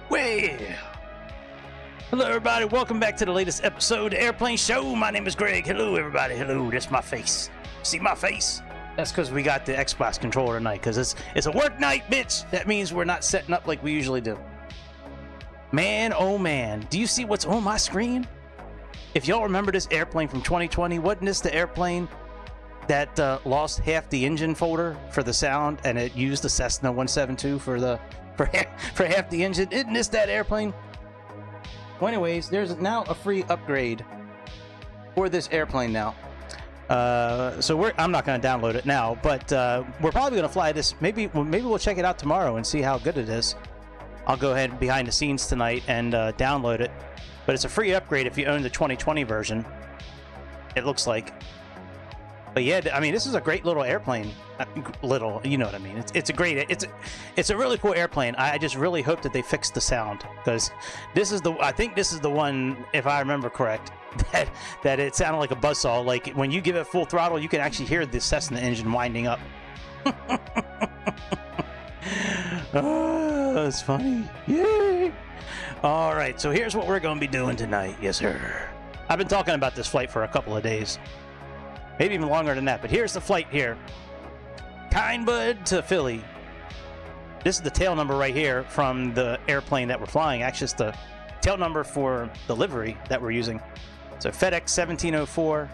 Well, hello everybody, welcome back to the latest episode of the Airplane Show. My name is Greg. Hello everybody, hello, that's my face. See my face? That's because we got the Xbox controller tonight, because it's a work night, bitch. That means we're not setting up like we usually do. Man, oh man, do you see what's on my screen? If y'all remember this airplane from 2020, wasn't this the airplane that lost half the engine folder for the sound, and it used the Cessna 172 for half the engine? Isn't this that airplane? Well, anyways, there's now a free upgrade for this airplane now. So I'm not going to download it now, but we're probably going to fly this. Maybe we'll check it out tomorrow and see how good it is. I'll go ahead behind the scenes tonight and download it. But it's a free upgrade if you own the 2020 version. It looks like. But yeah, I mean, this is a great little airplane. Little, you know what I mean. It's a really cool airplane. I just really hope that they fix the sound, because I think this is the one, if I remember correct, that it sounded like a buzzsaw. Like when you give it full throttle, you can actually hear the Cessna engine winding up. Oh, that's funny. Yay! All right, so here's what we're going to be doing tonight. Yes, sir. I've been talking about this flight for a couple of days. Maybe even longer than that, but here's the flight here. Kindbud to Philly. This is the tail number right here from the airplane that we're flying. Actually, it's the tail number for the livery that we're using. So FEDEX 1704,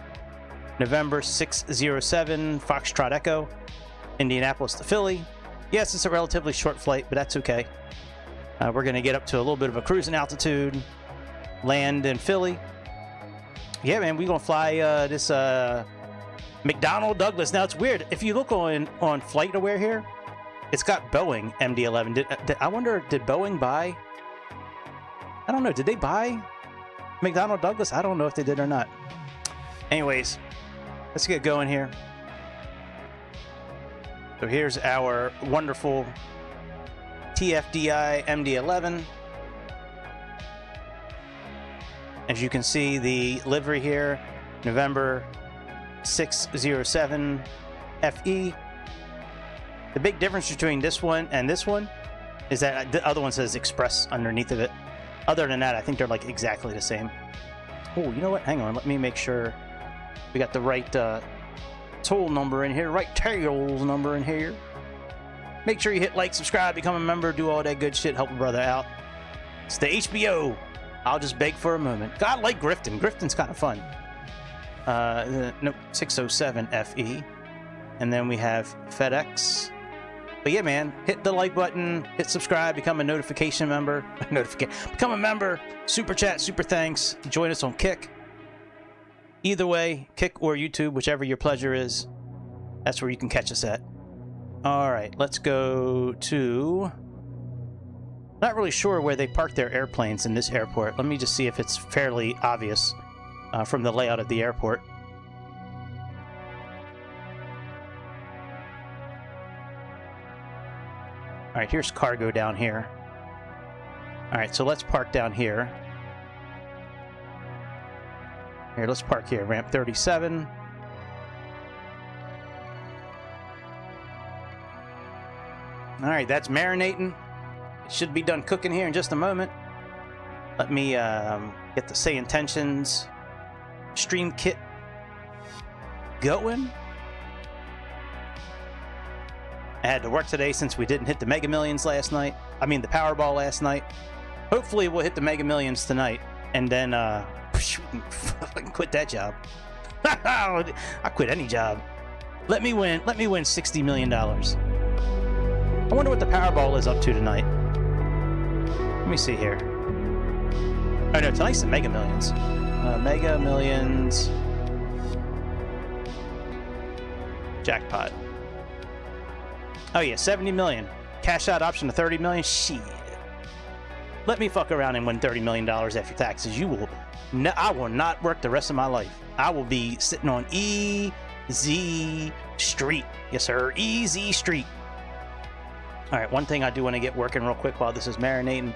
November 607, Foxtrot Echo, Indianapolis to Philly. Yes, it's a relatively short flight, but that's okay. We're going to get up to a little bit of a cruising altitude, land in Philly. Yeah, man, we're going to fly this McDonnell Douglas. Now, it's weird. If you look on FlightAware here, it's got Boeing MD-11. I wonder, did Boeing buy? I don't know. Did they buy McDonnell Douglas? I don't know if they did or not. Anyways, let's get going here. So here's our wonderful TFDI MD-11. As you can see, the livery here, November 607 FE. The big difference between this one and this one is that the other one says Express underneath of it. Other than that, I think they're like exactly the same. Oh, you know what? Hang on. Let me make sure we got the right tool number in here, right tails number in here. Make sure you hit like, subscribe, become a member, do all that good shit, help a brother out. It's the HBO. I'll just beg for a moment. God, I like Grifton. Grifton's kind of fun. No, 607 FE. And then we have FedEx. But yeah, man, hit the like button, hit subscribe, become a notification member. Become a member, super chat, super thanks. Join us on Kick. Either way, Kick or YouTube, whichever your pleasure is, that's where you can catch us at. All right, let's go to... Not really sure where they park their airplanes in this airport. Let me just see if it's fairly obvious from the layout of the airport. All right, here's cargo down here. All right, so let's park down here. Here, let's park here, ramp 37. All right, that's marinating. It should be done cooking here in just a moment. Let me get the Say Intentions stream kit going. I had to work today since we didn't hit the Mega Millions last night. I mean the Powerball last night. Hopefully we'll hit the Mega Millions tonight, and then I can quit that job. I quit any job. Let me win $60 million. I wonder what the Powerball is up to tonight. Let me see here. Oh no, tonight's the Mega Millions. Mega Millions jackpot. Oh yeah, 70 million. Cash out option to 30 million. Shit. Let me fuck around and win $30 million after taxes. You will. No, I will not work the rest of my life. I will be sitting on EZ Street. Yes, sir. EZ Street. All right, one thing I do want to get working real quick while this is marinating.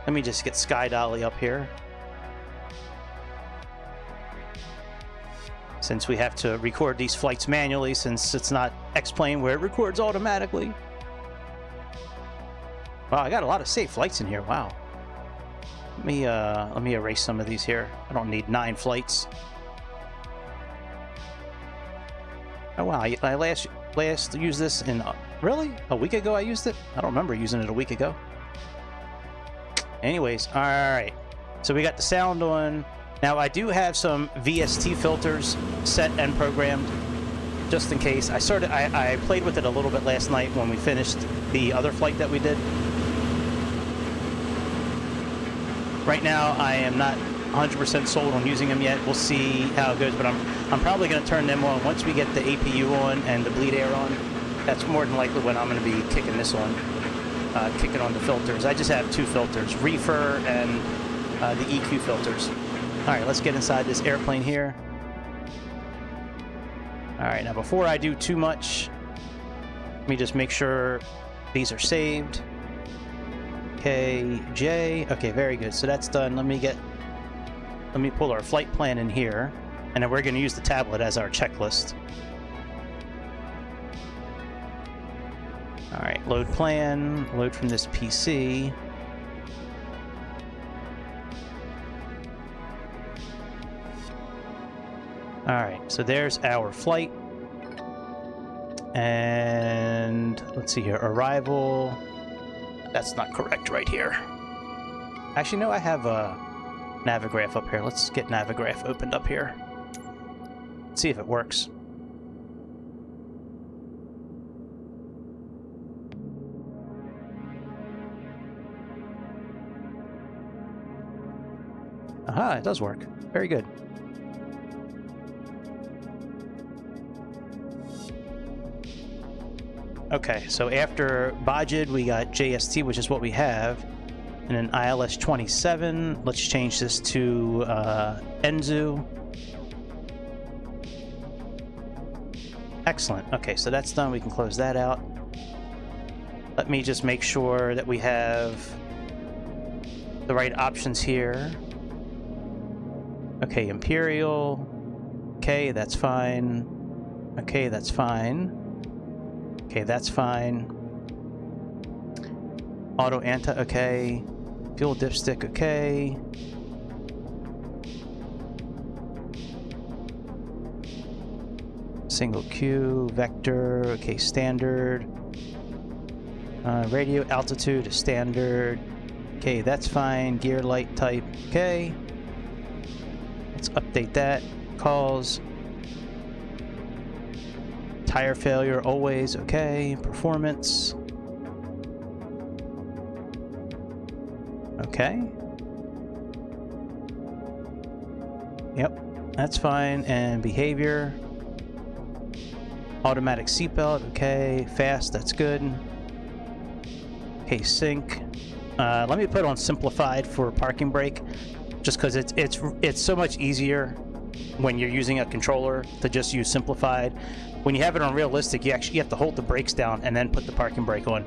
Let me just get Sky Dolly up here. Since we have to record these flights manually, since it's not X-Plane where it records automatically. Wow, I got a lot of safe flights in here. Wow. Let me erase some of these here. I don't need 9 flights. Oh wow, I last used this in really a week ago. I used it. I don't remember using it a week ago. Anyways, all right. So we got the sound on. Now I do have some VST filters set and programmed, just in case. I played with it a little bit last night when we finished the other flight that we did. Right now, I am not 100% sold on using them yet. We'll see how it goes, but I'm probably going to turn them on once we get the APU on and the bleed air on. That's more than likely when I'm going to be kicking this on, kicking on the filters. I just have 2 filters, reefer and the EQ filters. All right, let's get inside this airplane here. All right, now before I do too much, let me just make sure these are saved. Okay, J. Okay, very good. So that's done. Let me pull our flight plan in here, and then we're going to use the tablet as our checklist. All right, load plan, load from this PC. All right, so there's our flight. And let's see here, arrival. That's not correct right here. Actually, no, I have a Navigraph up here. Let's get Navigraph opened up here. Let's see if it works. Aha, it does work. Very good. Okay, so after Bajid, we got JST, which is what we have, and then ILS 27. Let's change this to Enzu. Excellent. Okay, so that's done. We can close that out. Let me just make sure that we have the right options here. Okay, Imperial. Okay, that's fine. Okay, that's fine. Okay, that's fine. Auto anti, okay. Fuel dipstick, okay. Single Q, vector, okay, standard. Radio altitude is standard. Okay, that's fine. Gear light type, okay. Let's update that. Calls. Tire failure, always, okay. Performance. Okay. Yep, that's fine. And behavior. Automatic seatbelt, okay. Fast, that's good. Okay, sync. Let me put on simplified for parking brake, just because it's so much easier when you're using a controller to just use simplified. When you have it on realistic, you have to hold the brakes down and then put the parking brake on,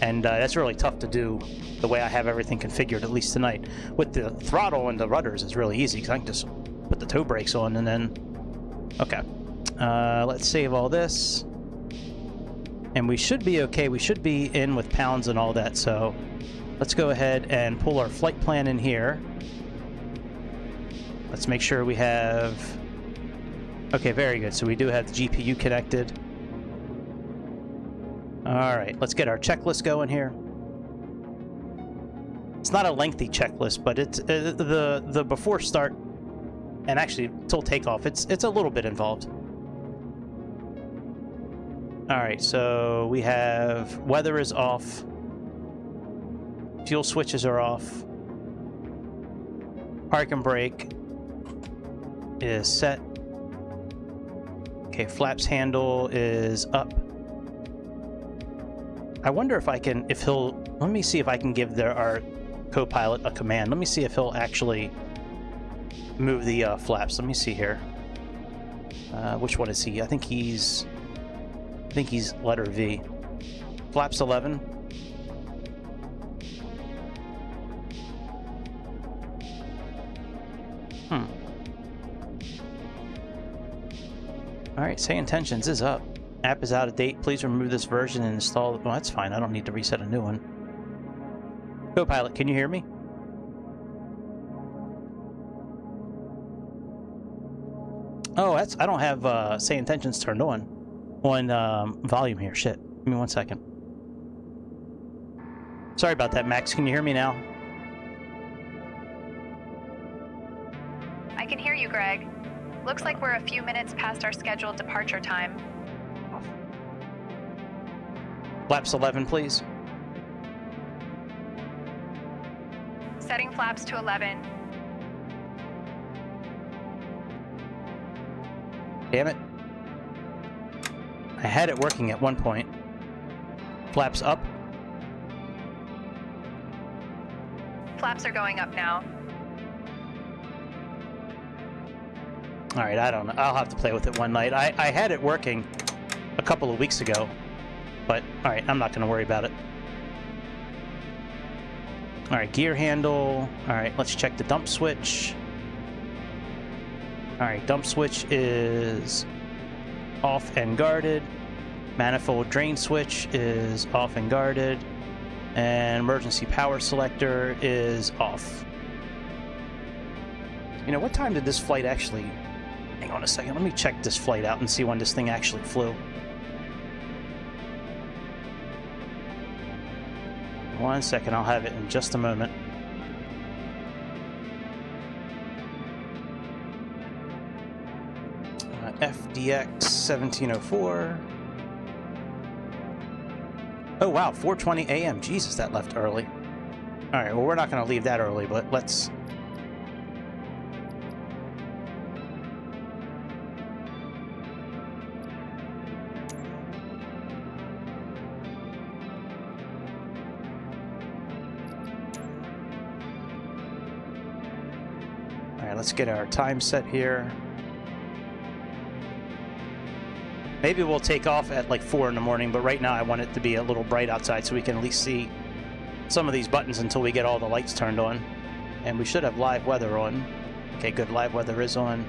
and that's really tough to do the way I have everything configured, at least tonight. With the throttle and the rudders, it's really easy because I can just put the toe brakes on and then. Okay, let's save all this, and we should be okay. We should be in with pounds and all that, so let's go ahead and pull our flight plan in here. Let's make sure we have. Okay, very good. So we do have the GPU connected. All right, let's get our checklist going here. It's not a lengthy checklist, but it's the before start and actually till takeoff. It's a little bit involved. All right, so we have weather is off. Fuel switches are off. Park and brake is set. Okay, flaps handle is up. I wonder if I can, let me see if I can give our co-pilot a command. Let me see if he'll actually move the flaps. Let me see here. Which one is he? I think he's letter V. Flaps 11. Alright, say intentions is up. App is out of date. Please remove this version and install it. Well, that's fine. I don't need to reset a new one. Co-pilot, can you hear me? Oh, that's, I don't have say intentions turned on volume here. Shit. Give me 1 second. Sorry about that, Max. Can you hear me now? I can hear you, Greg. Looks like we're a few minutes past our scheduled departure time. Flaps 11, please. Setting flaps to 11. Damn it. I had it working at one point. Flaps up. Flaps are going up now. Alright, I don't know. I'll have to play with it one night. I had it working a couple of weeks ago. But, alright, I'm not going to worry about it. Alright, gear handle. Alright, let's check the dump switch. Alright, dump switch is off and guarded. Manifold drain switch is off and guarded. And emergency power selector is off. You know, what time did this flight actually... Hang on a second, let me check this flight out and see when this thing actually flew. 1 second, I'll have it in just a moment. FDX 1704. Oh wow, 4:20 a.m. Jesus, that left early. Alright, well, we're not going to leave that early, but let's... Alright, let's get our time set here. Maybe we'll take off at like 4 in the morning, but right now I want it to be a little bright outside so we can at least see some of these buttons until we get all the lights turned on. And we should have live weather on. Okay, good, live weather is on.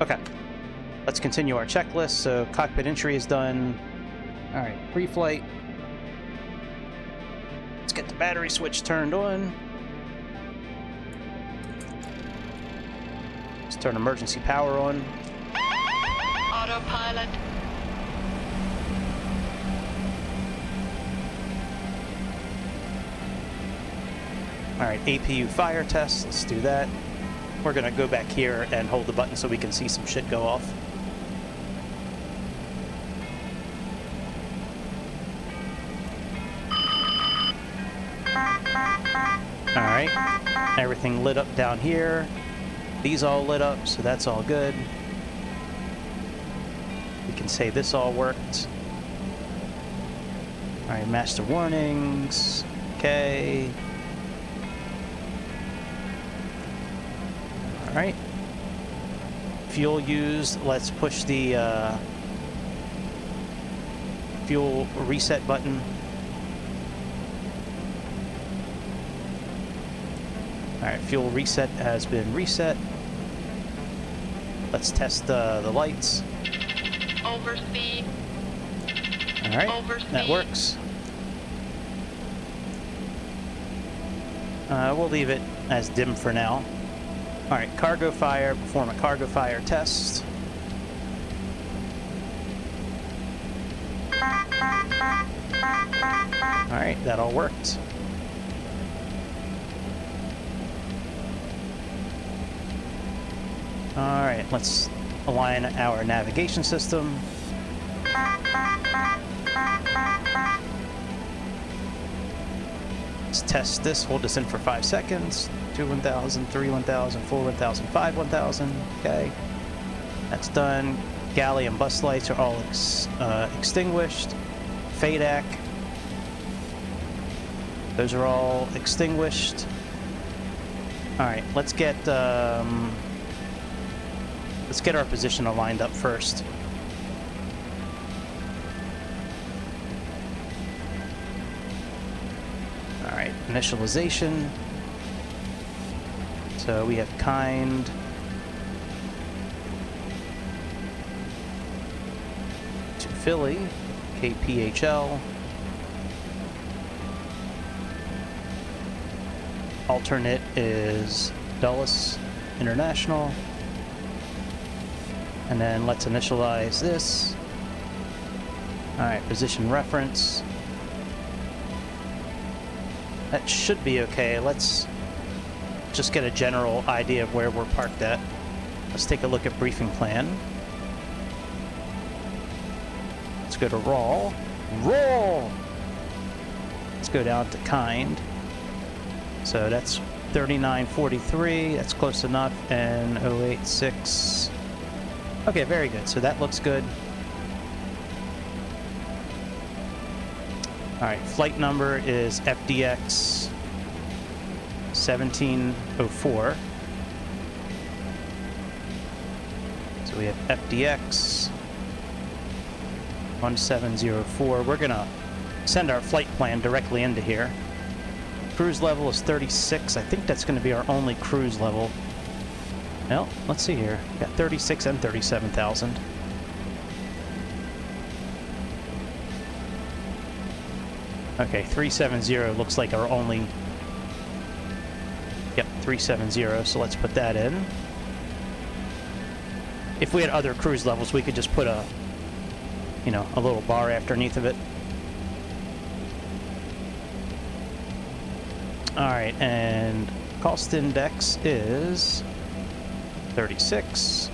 Okay, let's continue our checklist. So cockpit entry is done. Alright, pre-flight. Let's get the battery switch turned on. Let's turn emergency power on. Autopilot. Alright, APU fire test, let's do that. We're gonna go back here and hold the button so we can see some shit go off. Alright, everything lit up down here. These all lit up, so that's all good. We can say this all worked. Alright, master warnings. Okay. Alright. Fuel used. Let's push the fuel reset button. Alright, fuel reset has been reset. Let's test the lights. Overspeed. Alright, Overspeed. that works. We'll leave it as dim for now. Alright, cargo fire, perform a cargo fire test. Alright, that all worked. Alright, let's align our navigation system. Let's test this, hold this in for 5 seconds. 2 1000, 3 1000, 4 1000, 5 1000. Okay, that's done. Galley and bus lights are all extinguished. FEDEX, those are all extinguished. Alright, let's get our position aligned up first. Alright, initialization. So we have kind. To Philly, KPHL. Alternate is Dulles International. And then let's initialize this. All right, position reference. That should be okay. Let's just get a general idea of where we're parked at. Let's take a look at briefing plan. Let's go to raw. Raw! Let's go down to kind. So that's 3943, that's close enough, and 086. Okay, very good. So that looks good. All right, flight number is FDX 1704. So we have FDX 1704. We're gonna send our flight plan directly into here. Cruise level is 36. I think that's going to be our only cruise level. Well, let's see here. We got 36 and 37,000. Okay, 370 looks like our only... Yep, 370, so let's put that in. If we had other cruise levels, we could just put a, you know, a little bar underneath of it. Alright, and cost index is 36.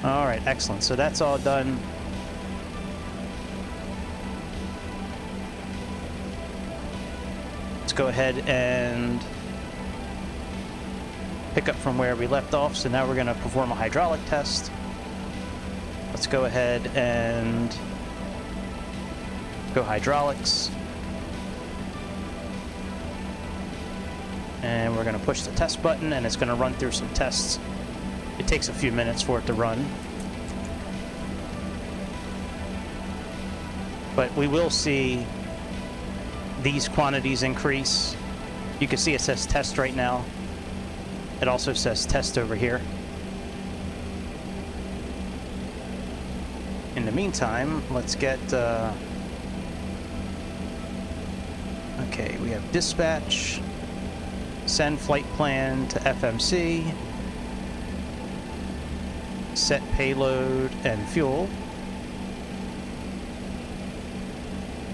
Alright, excellent. So that's all done. Let's go ahead and pick up from where we left off. So now we're going to perform a hydraulic test. Let's go ahead and go hydraulics. And we're going to push the test button, and it's going to run through some tests. It takes a few minutes for it to run. But we will see these quantities increase. You can see it says test right now. It also says test over here. In the meantime, let's get... Okay, we have dispatch, send flight plan to FMC, set payload and fuel,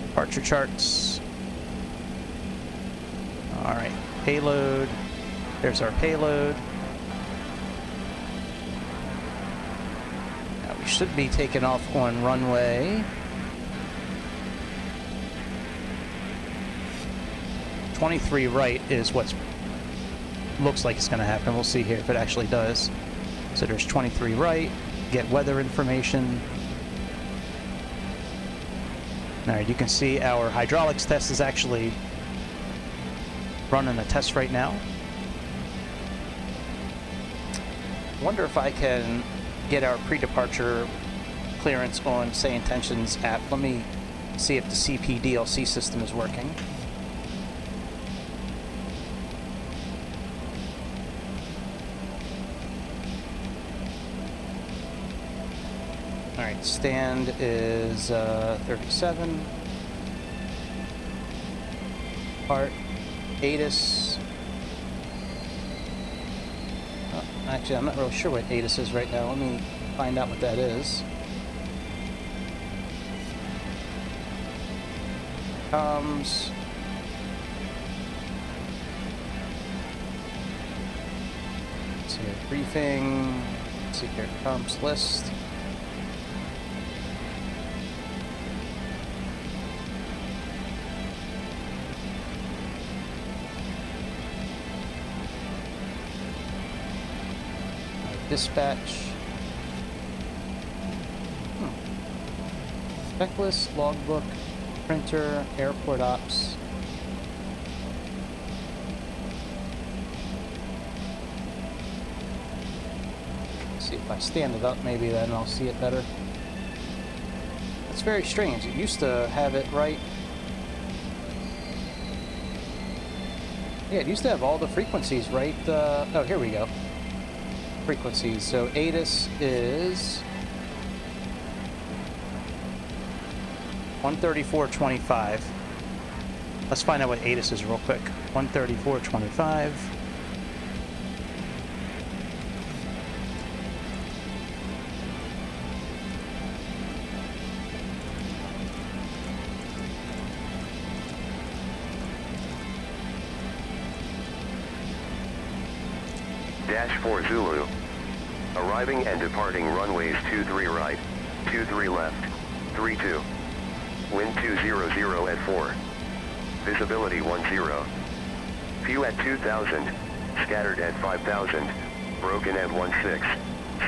departure charts. All right, payload, there's our payload. Now we should be taking off on runway 23 right is what looks like it's going to happen. We'll see here if it actually does. So there's 23 right, get weather information. All right, you can see our hydraulics test is actually running a test right now. Wonder if I can get our pre-departure clearance on Say Intentions app. Let me see if the CP DLC system is working. Alright, stand is 37. Part ATIS. Oh, actually, I'm not really sure what ATIS is right now. Let me find out what that is. Comms. Let's see here, briefing. Let's see here, comms list. Dispatch. Checklist, logbook, printer, airport ops. Let's see if I stand it up, maybe then I'll see it better. That's very strange. It used to have it right. Yeah, it used to have all the frequencies right. Oh, here we go. Frequencies. So ATIS is 134.25. Let's find out what ATIS is real quick. 134.25. -4 Zulu. Arriving and departing runways 23 right, 23 left, 32. Wind 200 at 4. Visibility 10. Few at 2000, scattered at 5000, broken at 16,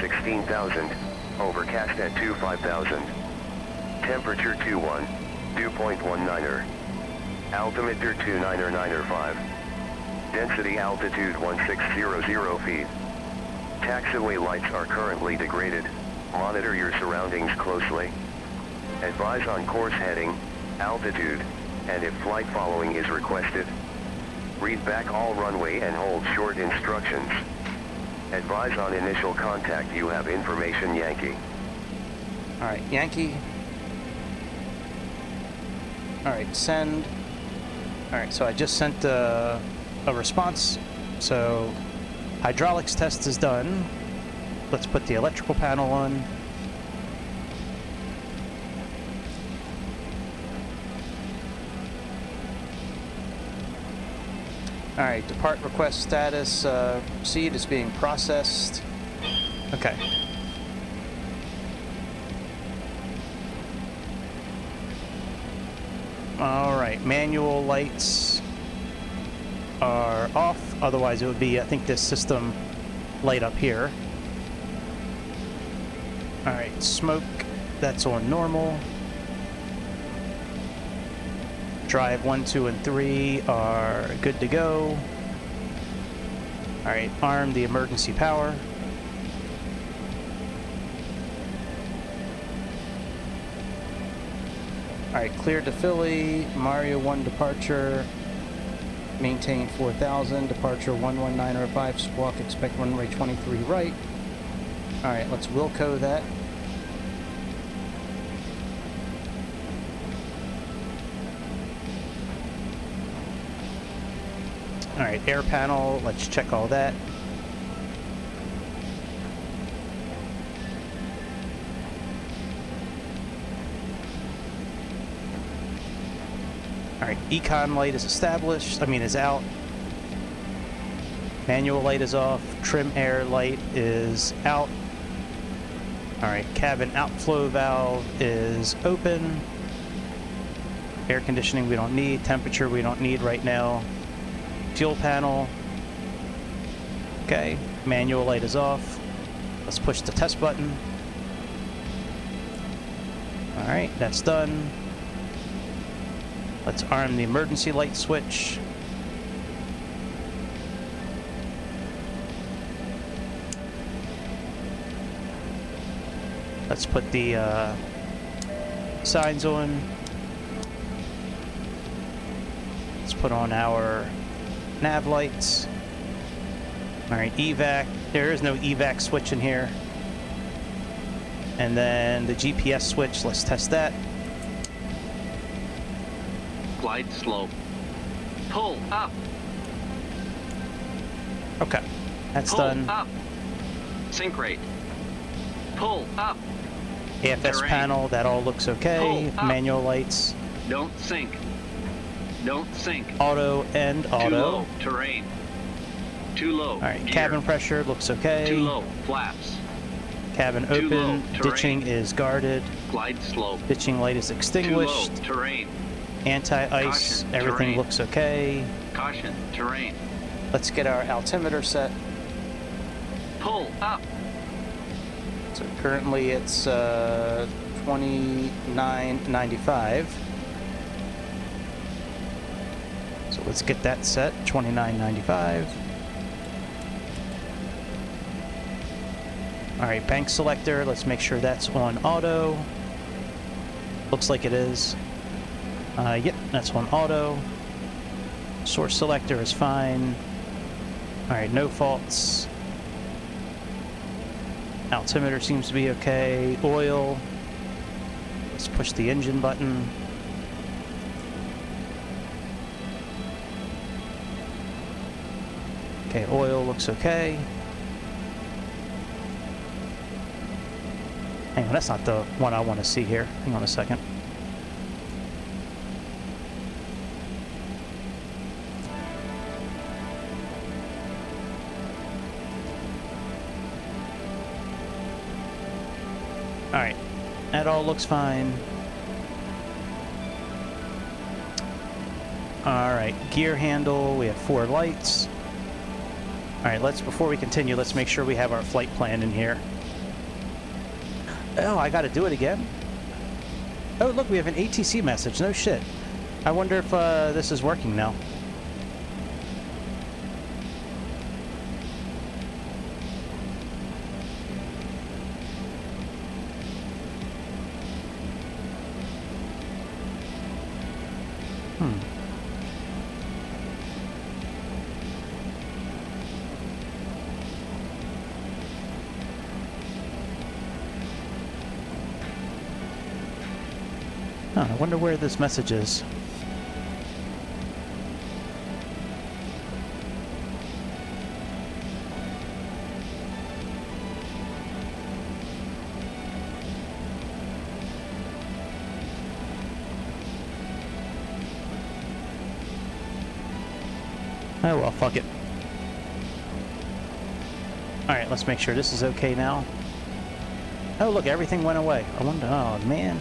16,000, overcast at 25,000. Temperature 21, dew point 19er. Altimeter 29995. Density altitude 1600 feet. Taxiway lights are currently degraded. Monitor your surroundings closely. Advise on course heading, altitude, and if flight following is requested. Read back all runway and hold short instructions. Advise on initial contact. You have information, Yankee. Alright, Yankee. Alright, send. Alright, so I just sent a response. So, hydraulics test is done. Let's put the electrical panel on. Alright, depart request status, seed is being processed. Okay. Alright, manual lights are off, otherwise it would be, I think, this system light up here. Alright, smoke, that's on normal. Drive 1, 2, and 3 are good to go. Alright, arm the emergency power. Alright, clear to Philly, Mario 1 departure, maintain 4000, departure 11905, squawk, expect runway 23 right. Alright, let's Wilco that. Alright, air panel, let's check all that. Alright, econ light is established, is out. Manual light is off, trim air light is out. Alright, cabin outflow valve is open. Air conditioning we don't need, temperature we don't need right now. Fuel panel. Okay, manual light is off. Let's push the test button. Alright, that's done. Let's arm the emergency light switch. Let's put the signs on. Let's put on our nav lights. Alright, evac. There is no evac switch in here. And then the GPS switch, let's test that. Glide slope. Pull up. Okay, that's Pull done. up. Sink rate. Pull up. AFS Terrain. panel, that all looks okay. Pull up. Manual lights. Don't sink. Don't sink. Auto and auto. Too low. Terrain. Too low. Alright, Gear. cabin pressure looks okay. Too low. Flaps. Cabin Too open. low, terrain. Ditching is guarded. Glide slope. Ditching light is Too low. extinguished. Terrain. Anti-ice, Caution, everything terrain. looks okay. Caution. Terrain. Let's get our altimeter set. Pull up. So currently it's 2995. So let's get that set, 2995. Alright, bank selector, let's make sure that's on auto. Looks like it is. Yep, that's on auto. Source selector is fine. Alright, no faults. Altimeter seems to be okay. Oil. Let's push the engine button. Okay, oil looks okay. Hang on, that's not the one I want to see here. Hang on a second. looks fine. Alright, gear handle, we have 4 lights. Alright, before we continue, let's make sure we have our flight plan in here. Oh, I gotta do it again? Oh, look, we have an ATC message. No shit. I wonder if this is working now. Huh, I wonder where this message is. Oh well, fuck it. Alright, let's make sure this is okay now. Oh look, everything went away. I wonder, oh man.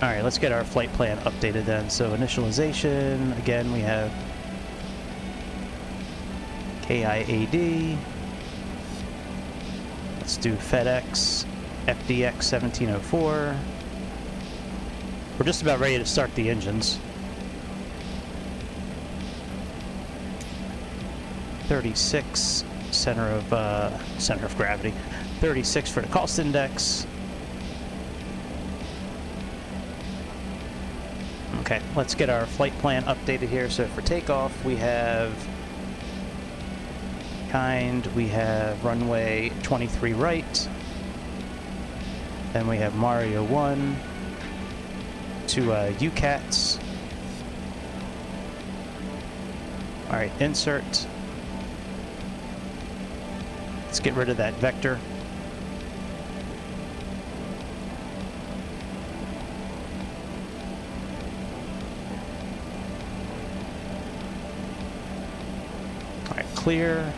Alright, let's get our flight plan updated then. So initialization, again we have KIAD. Let's do FEDEX, FDX 1704. We're just about ready to start the engines. 36, center of gravity. 36 for the cost index. Okay, let's get our flight plan updated here. So for takeoff, we have we have runway 23 right. Then we have Mario 1 to UKATS. All right, insert. Let's get rid of that vector. All right, clear.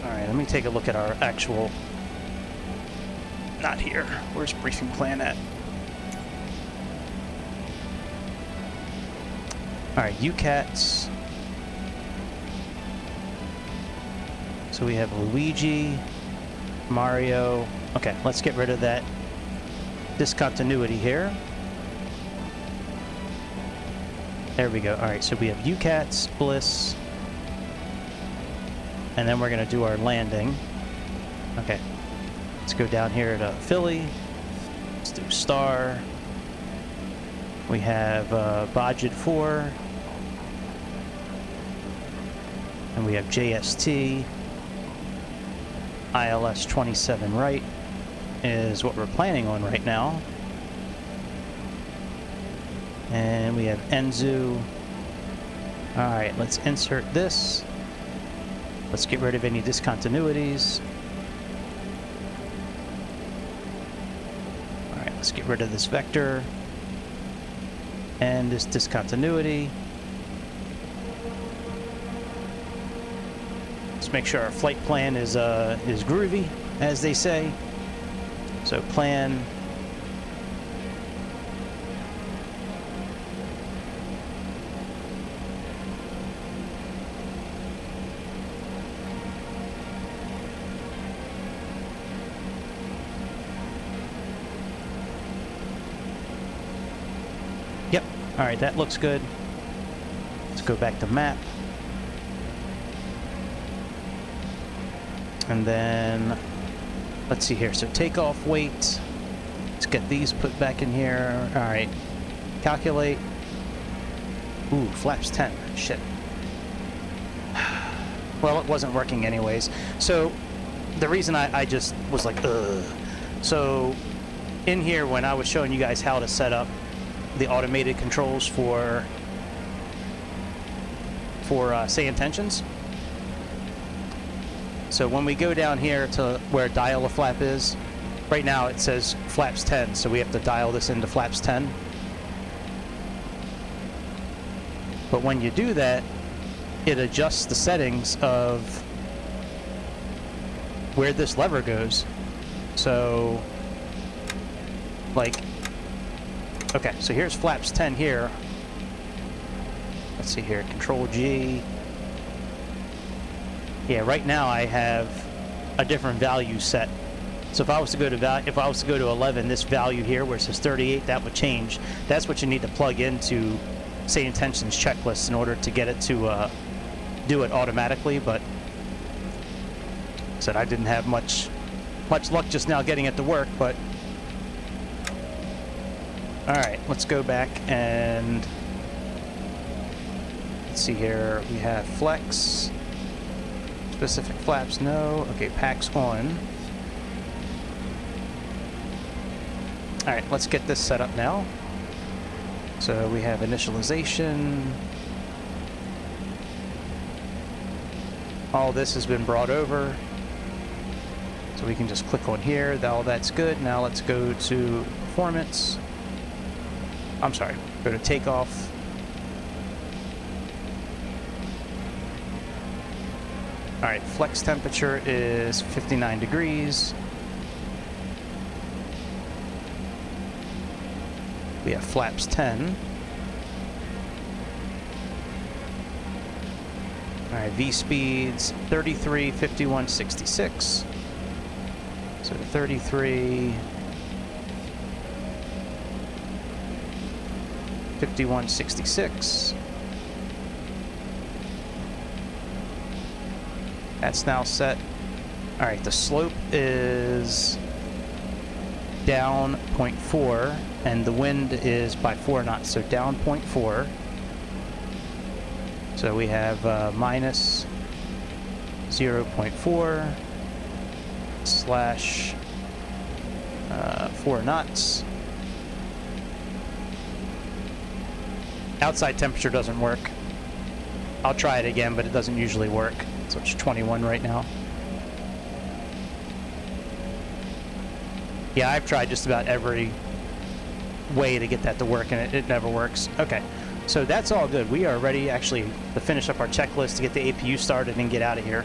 All right, let me take a look at our actual, not here. Where's briefing plan at? All right, UKATS. So we have Luigi, Mario. Okay, let's get rid of that discontinuity here. There we go. All right, so we have UKATS, BLISS, and then we're going to do our landing. Okay, let's go down here to Philly. Let's do star. We have budget 4, and we have JST. ILS 27 right is what we're planning on right now. And we have Enzu. Alright, let's insert this. Let's get rid of any discontinuities. Alright, let's get rid of this vector. And this discontinuity. Let's make sure our flight plan is groovy, as they say. So plan. Yep. All right, that looks good. Let's go back to map. And then, let's see here. So takeoff weight. Let's get these put back in here. All right. Calculate. Ooh, flaps 10. Shit. Well, it wasn't working anyways. So the reason I just was like, ugh. So in here, when I was showing you guys how to set up the automated controls for say intentions. So when we go down here to where dial a flap is, right now it says flaps 10, so we have to dial this into flaps 10. But when you do that, it adjusts the settings of where this lever goes. So, like, okay, so here's flaps 10 here. Let's see here, Control G. Yeah, right now I have a different value set. So if I was to go to 11, this value here where it says 38, that would change. That's what you need to plug into State Intentions checklist in order to get it to do it automatically. But I said I didn't have much luck just now getting it to work. But all right, let's go back and let's see here. We have flex. Specific flaps, no. Okay, packs on. Alright, let's get this set up now. So we have initialization. All this has been brought over. So we can just click on here. All that's good. Now let's go to performance. I'm sorry, go to takeoff. Alright, flex temperature is 59 degrees. We have flaps 10. Alright, V speeds 33, 51, 66. So 33, 51, 66. That's now set. All right, the slope is down 0.4 and the wind is by 4 knots, so down 0.4. So we have minus 0.4 slash 4 knots. Outside temperature doesn't work. I'll try it again, but it doesn't usually work. So it's 21 right now. Yeah, I've tried just about every way to get that to work, and it never works. Okay, so that's all good. We are ready, actually, to finish up our checklist to get the APU started and get out of here.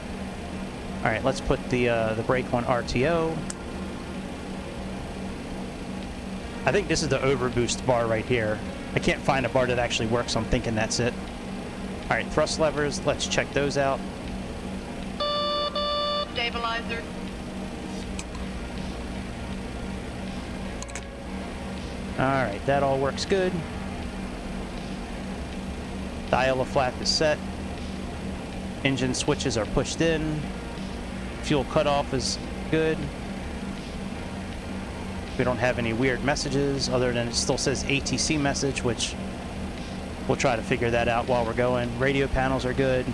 All right, let's put the brake on RTO. I think this is the overboost bar right here. I can't find a bar that actually works, so I'm thinking that's it. All right, thrust levers, let's check those out. Stabilizer. Alright, that all works good. Dial of flap is set. Engine switches are pushed in. Fuel cutoff is good. We don't have any weird messages other than it still says ATC message, which we'll try to figure that out while we're going. Radio panels are good.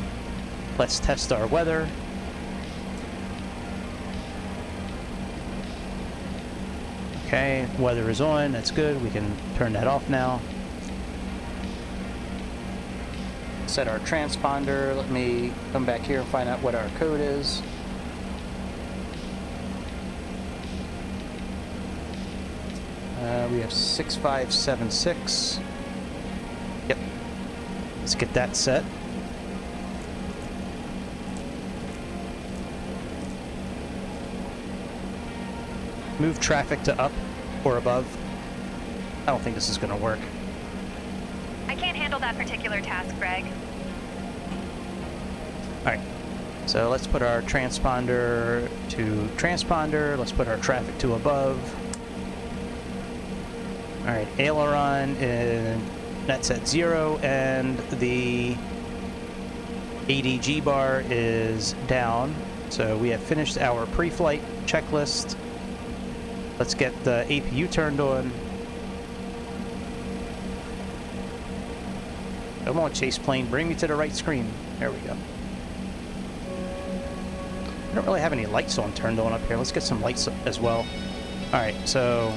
Let's test our weather. Okay, weather is on, that's good. We can turn that off now. Set our transponder. Let me come back here and find out what our code is. We have 6576. Yep. Let's get that set. Move traffic to up or above. I don't think this is going to work. I can't handle that particular task, Greg. Alright, so let's put our transponder to transponder. Let's put our traffic to above. Alright, aileron, that's at 0, and the ADG bar is down. So we have finished our pre-flight checklist. Let's get the APU turned on. Come on, chase plane, bring me to the right screen. There we go. I don't really have any lights on turned on up here. Let's get some lights as well. All right, so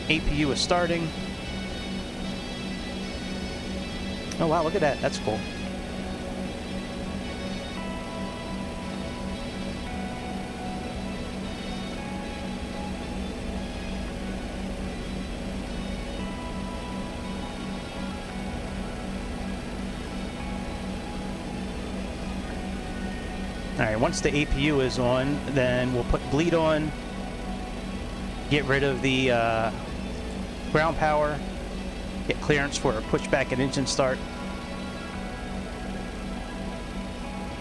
APU is starting. Oh wow, look at that. That's cool. All right, once the APU is on, then we'll put bleed on, get rid of the ground power, get clearance for a pushback and engine start.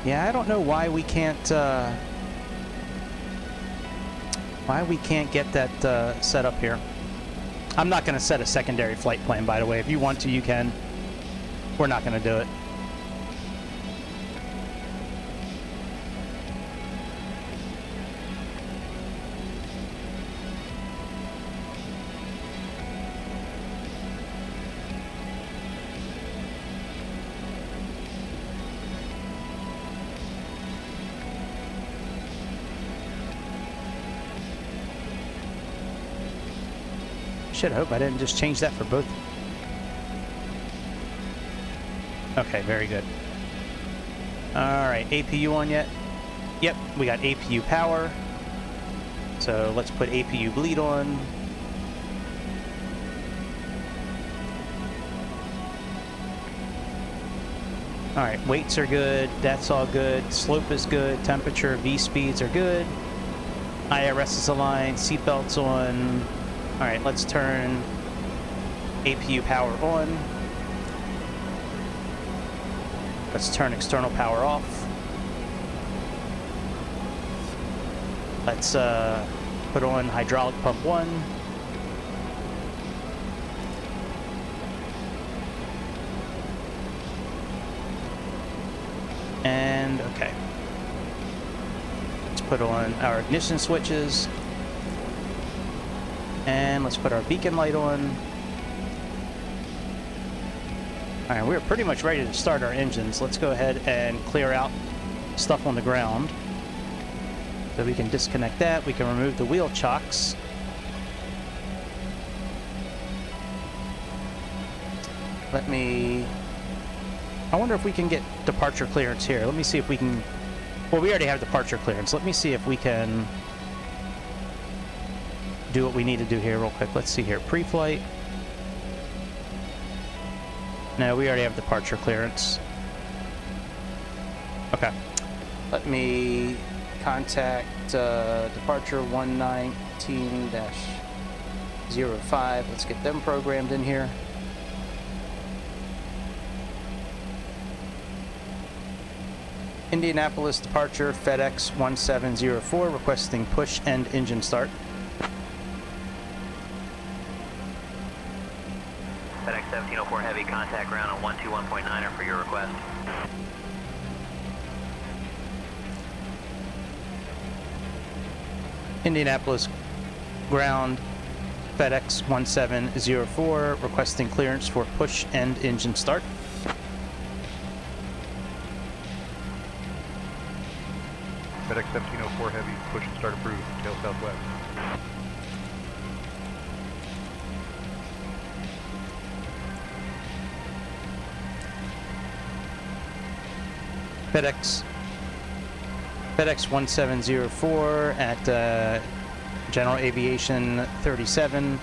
Yeah, I don't know why we can't get that set up here. I'm not going to set a secondary flight plan, by the way. If you want to, you can. We're not going to do it. Shit, I hope I didn't just change that for both. Okay, very good. Alright, APU on yet? Yep, we got APU power. So let's put APU bleed on. Alright, weights are good, that's all good, slope is good, temperature, V speeds are good. IRS is aligned, seatbelts on. Alright, let's turn APU power on. Let's turn external power off. Let's put on hydraulic pump 1. And okay. Let's put on our ignition switches. And let's put our beacon light on. Alright, we're pretty much ready to start our engines. Let's go ahead and clear out stuff on the ground. So we can disconnect that. We can remove the wheel chocks. I wonder if we can get departure clearance here. Let me see if we can... Well, we already have departure clearance. Let me see if we can do what we need to do here real quick. Let's see here. Pre-flight. No, we already have departure clearance. Okay. Let me contact departure 119-05. Let's get them programmed in here. Indianapolis departure, FEDEX 1704, requesting push and engine start. FedEx 1704 Heavy, contact ground on 121.9er for your request. Indianapolis ground, FedEx 1704, requesting clearance for push and engine start. FedEx 1704 Heavy, push and start approved, tail southwest. FedEx 1704 at General Aviation 37,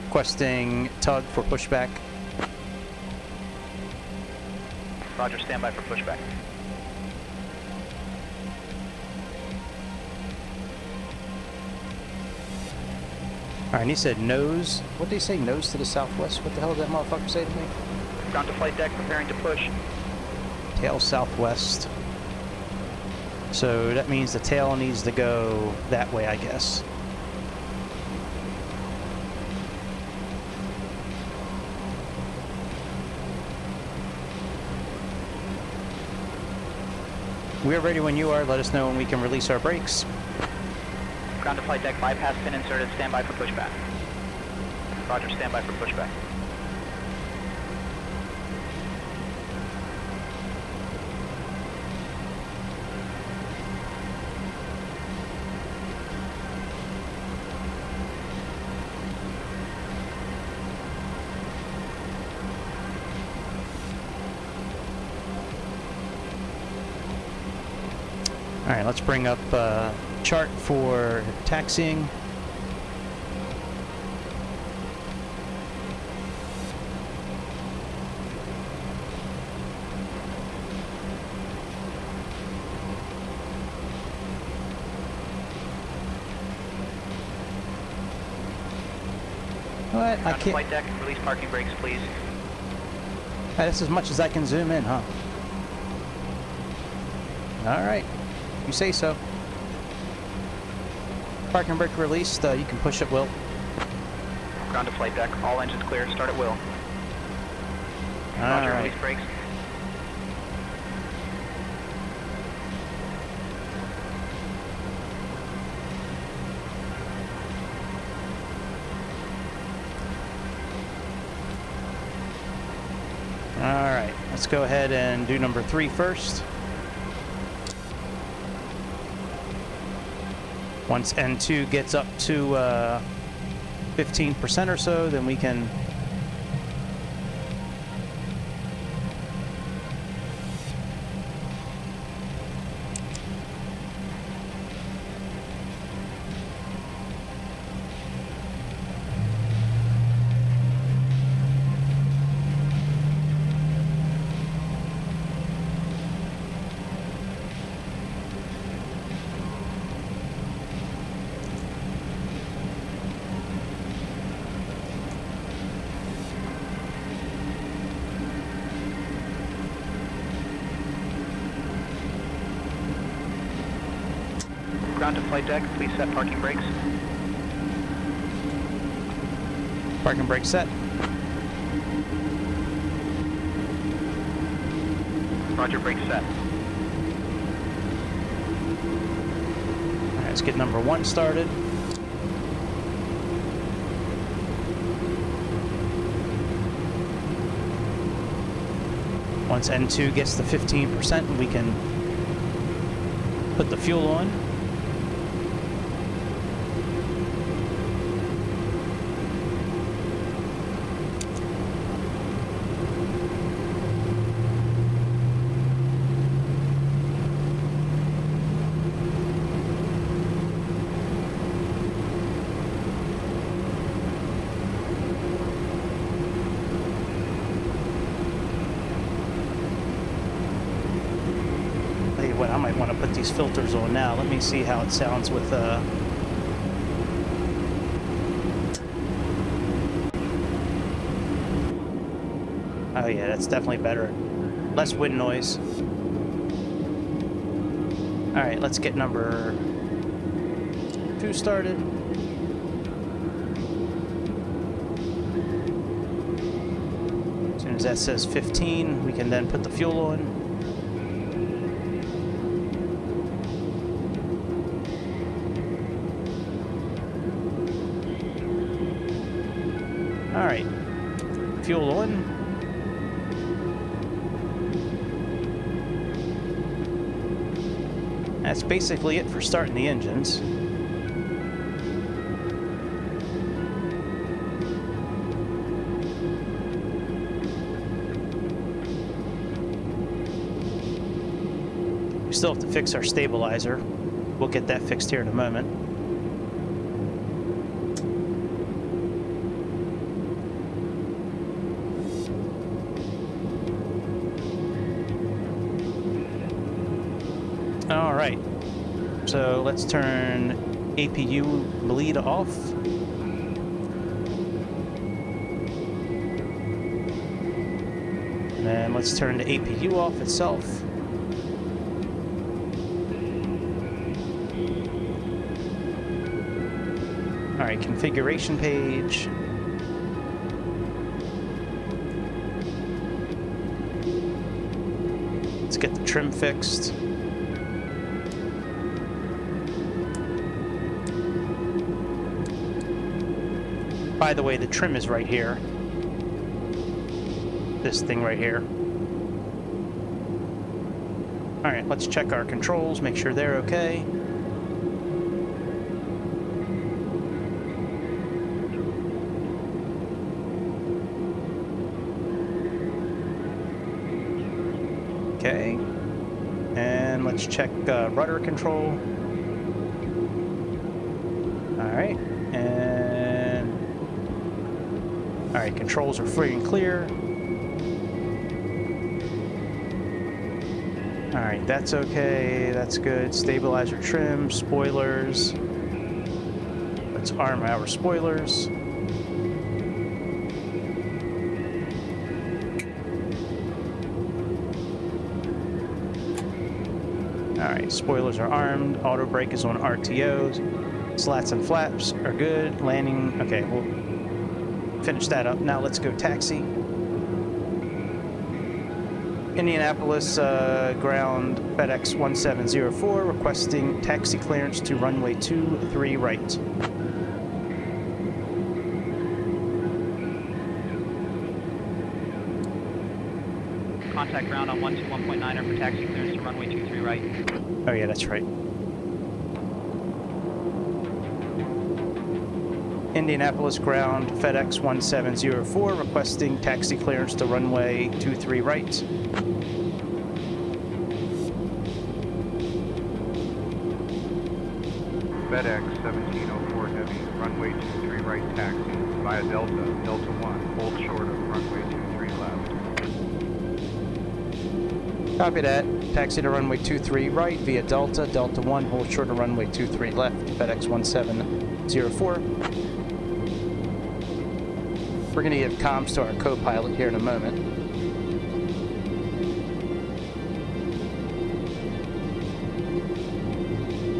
requesting tug for pushback. Roger, standby for pushback. Alright, and he said nose. What did he say? Nose to the southwest? What the hell did that motherfucker say to me? Ground to flight deck, preparing to push. Tail southwest. So that means the tail needs to go that way, I guess. We're ready when you are. Let us know when we can release our brakes. Ground to flight deck, bypass pin inserted, standby for pushback. Roger, standby for pushback. Alright, let's bring up chart for taxiing. What? I Ground to can't. flight deck, release parking brakes, please. That's as much as I can zoom in, huh? Alright. You say so. Parking brake released. You can push at will. Ground to flight deck, all engines clear, start at will. Roger, Alright. release brakes. Alright. Let's go ahead and do number 3 first. Once N2 gets up to 15% or so, then we can Ground to flight deck, please set parking brakes. parking brake set. Roger, brakes set. Alright, let's get number 1 started. Once N2 gets to 15%, we can put the fuel on. Tell you what, I might want to put these filters on now. Let me see how it sounds with Oh yeah, that's definitely better. Less wind noise. Alright, let's get number 2 started. As soon as that says 15, we can then put the fuel on. Alright, fuel on. That's basically it for starting the engines. We still have to fix our stabilizer. We'll get that fixed here in a moment. All right, so let's turn APU bleed off. And then let's turn the APU off itself. All right, configuration page. Let's get the trim fixed. By the way, the trim is right here. This thing right here. All right, let's check our controls, make sure they're okay. Okay, and let's check rudder control. All right, and all right, controls are free and clear. All right, that's okay, that's good. Stabilizer trim, spoilers. Let's arm our spoilers. Alright, spoilers are armed. Auto brake is on RTOs. Slats and flaps are good. Landing, okay, we'll finish that up. Now let's go taxi. Indianapolis ground FedEx 1704 requesting taxi clearance to runway 23 right. Contact ground on 121.9er for taxi clearance to runway 23 right. Oh yeah, that's right. Indianapolis ground FedEx 1704 requesting taxi clearance to runway 23 right. FedEx 1704 Heavy, runway 23 right taxi, via Delta, Delta 1, hold short of runway 23 left. Copy that. Taxi to runway 23 right via Delta, Delta 1, hold short of runway 23 left, FedEx 1704. We're going to give comms to our co-pilot here in a moment.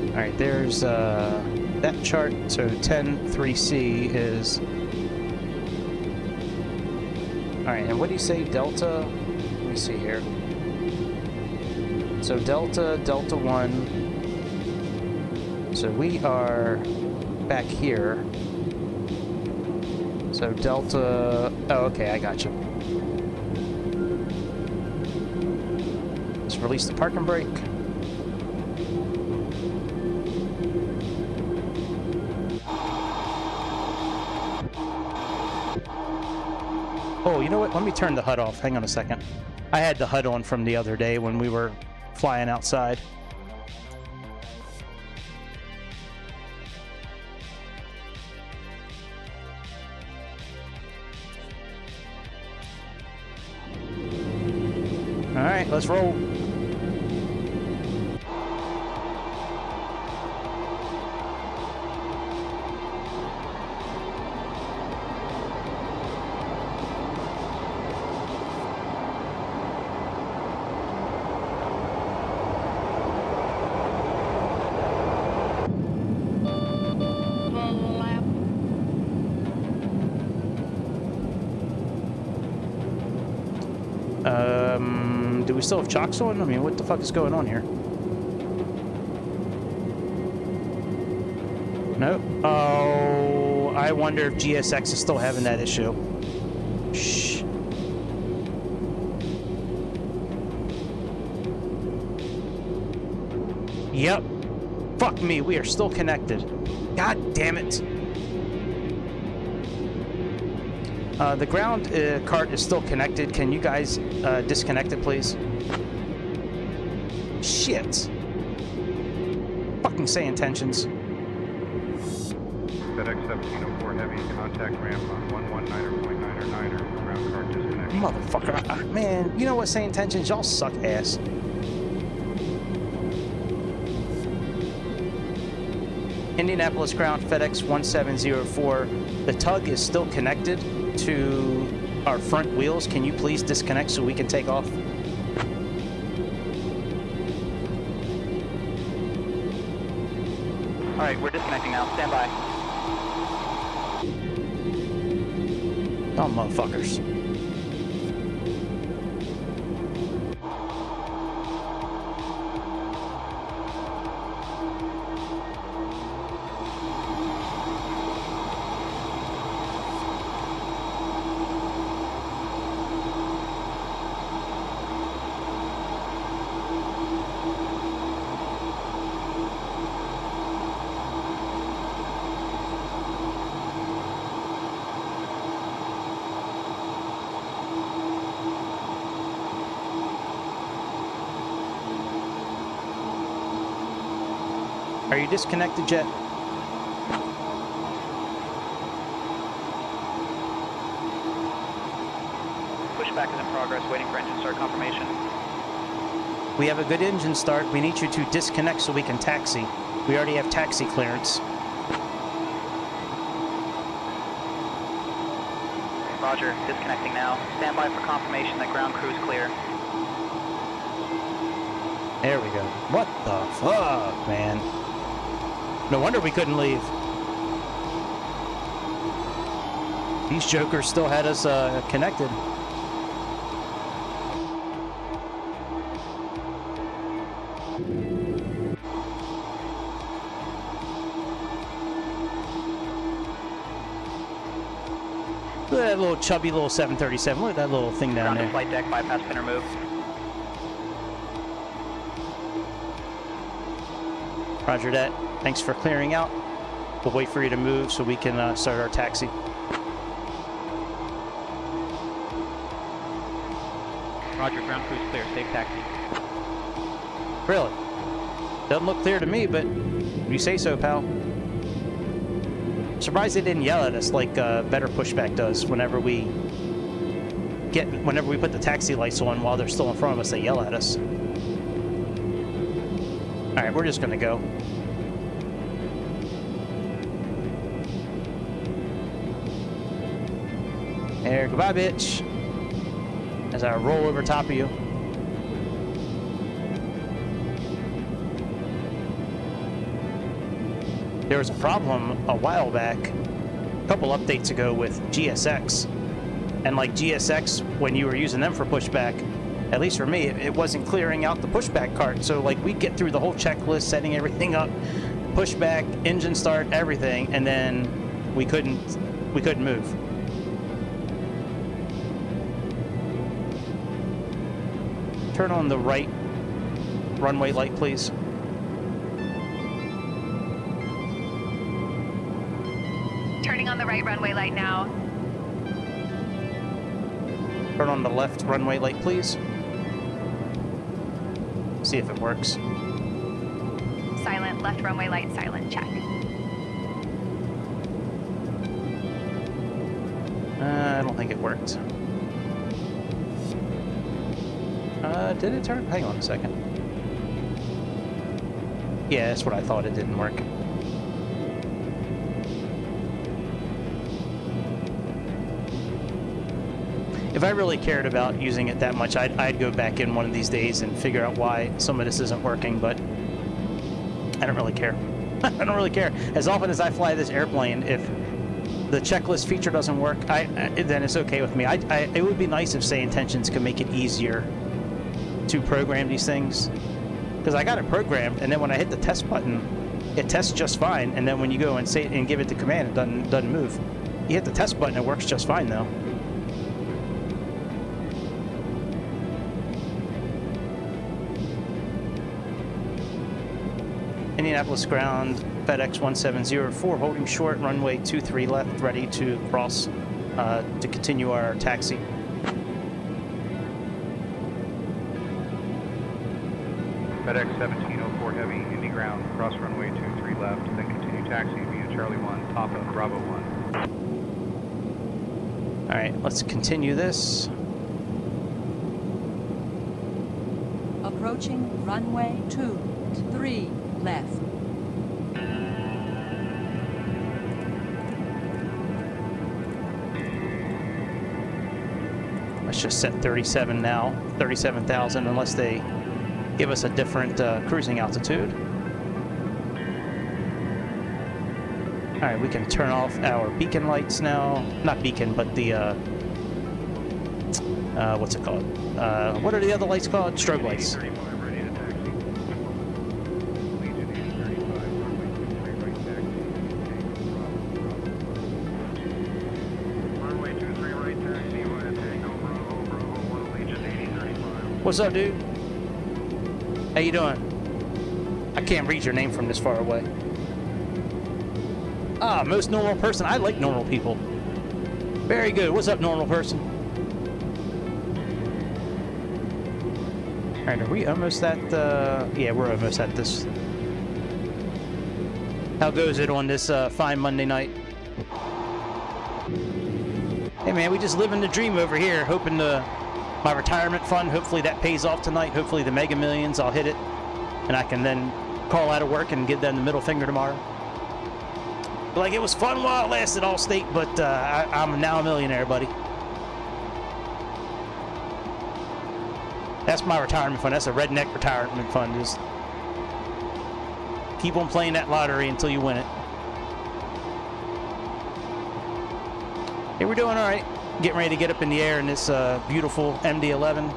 All right, there's that chart. So 10-3C is... All right, and what do you say, Delta? Let me see here. So Delta, Delta 1. So we are back here. So Delta, oh, okay, I got you. Let's release the parking brake. Oh, you know what? Let me turn the HUD off. Hang on a second. I had the HUD on from the other day when we were flying outside. All right, let's roll. Full lap. Do we still have chocks on? I mean, what the fuck is going on here? Nope. Oh, I wonder if GSX is still having that issue. Shh. Yep. Fuck me, we are still connected. God damn it. The ground cart is still connected. Can you guys disconnect it, please? Shit. Fucking say intentions. FedEx 1704 Heavy, contact ramp on 119.9er, ground cart disconnect. Motherfucker. Man, you know what, say intentions? Y'all suck ass. Indianapolis ground FedEx 1704. The tug is still connected to our front wheels. Can you please disconnect so we can take off? All right, we're disconnecting now. Stand by. Oh, motherfuckers. Are you disconnected yet? Pushback is in progress, waiting for engine start confirmation. We have a good engine start. We need you to disconnect so we can taxi. We already have taxi clearance. Roger, disconnecting now. Stand by for confirmation that ground crew is clear. There we go. What the fuck, man? No wonder we couldn't leave. These jokers still had us connected. Look at that little chubby little 737. Look at that little thing down Ground to there. flight deck, bypass pin remove. Roger that. Thanks for clearing out. We'll wait for you to move so we can start our taxi. Roger, ground crew's clear, safe taxi. Really? Doesn't look clear to me, but you say so, pal. Surprised they didn't yell at us like better pushback does whenever we put the taxi lights on while they're still in front of us. They yell at us. All right, we're just gonna go. There, goodbye, bitch. As I roll over top of you. There was a problem a while back, a couple updates ago with GSX. And like GSX, when you were using them for pushback, at least for me, it wasn't clearing out the pushback cart. So like we'd get through the whole checklist, setting everything up, pushback, engine start, everything, and then we couldn't move. Turn on the right runway light, please. Turning on the right runway light now. Turn on the left runway light, please. See if it works. Silent. Left runway light silent. Check. I don't think it worked. Did it turn? Hang on a second. Yeah, that's what I thought. It didn't work. If I really cared about using it that much, I'd go back in one of these days and figure out why some of this isn't working, but I don't really care. I don't really care. As often as I fly this airplane, if the checklist feature doesn't work, then it's okay with me. It would be nice if, say, Intentions could make it easier to program these things, because I got it programmed, and then when I hit the test button, it tests just fine, and then when you go and say and give it the command, it doesn't move. You hit the test button, it works just fine though. Indianapolis ground, FedEx 1704, holding short, runway 23 left, ready to cross to continue our taxi. FedEx 1704 Heavy, Indy ground, cross runway 23 left, then continue taxi via Charlie 1, Papa, Bravo 1. All right, let's continue this. Approaching runway 23 left. Let's just set 37 now, 37,000, unless they give us a different cruising altitude. All right, we can turn off our beacon lights now. Not beacon, but the, what's it called? What are the other lights called? Strobe lights. Ready to taxi. Legion 835, runway 23 right taxi. Runway 23 right taxi, West Tango, Bravo, Bravo 1, Legion 8035. What's up, dude? How you doing? I can't read your name from this far away. Ah, most normal person. I like normal people. Very good. What's up, normal person? All right, are we almost at yeah, we're almost at this. How goes it on this fine Monday night? Hey man, we just living the dream over here, hoping my retirement fund, hopefully that pays off tonight. Hopefully the Mega Millions, I'll hit it, and I can then call out of work and give them the middle finger tomorrow. Like, it was fun while it lasted, Allstate, but I'm now a millionaire, buddy. That's my retirement fund. That's a redneck retirement fund. Just keep on playing that lottery until you win it. Hey, we're doing all right. Getting ready to get up in the air in this beautiful MD-11.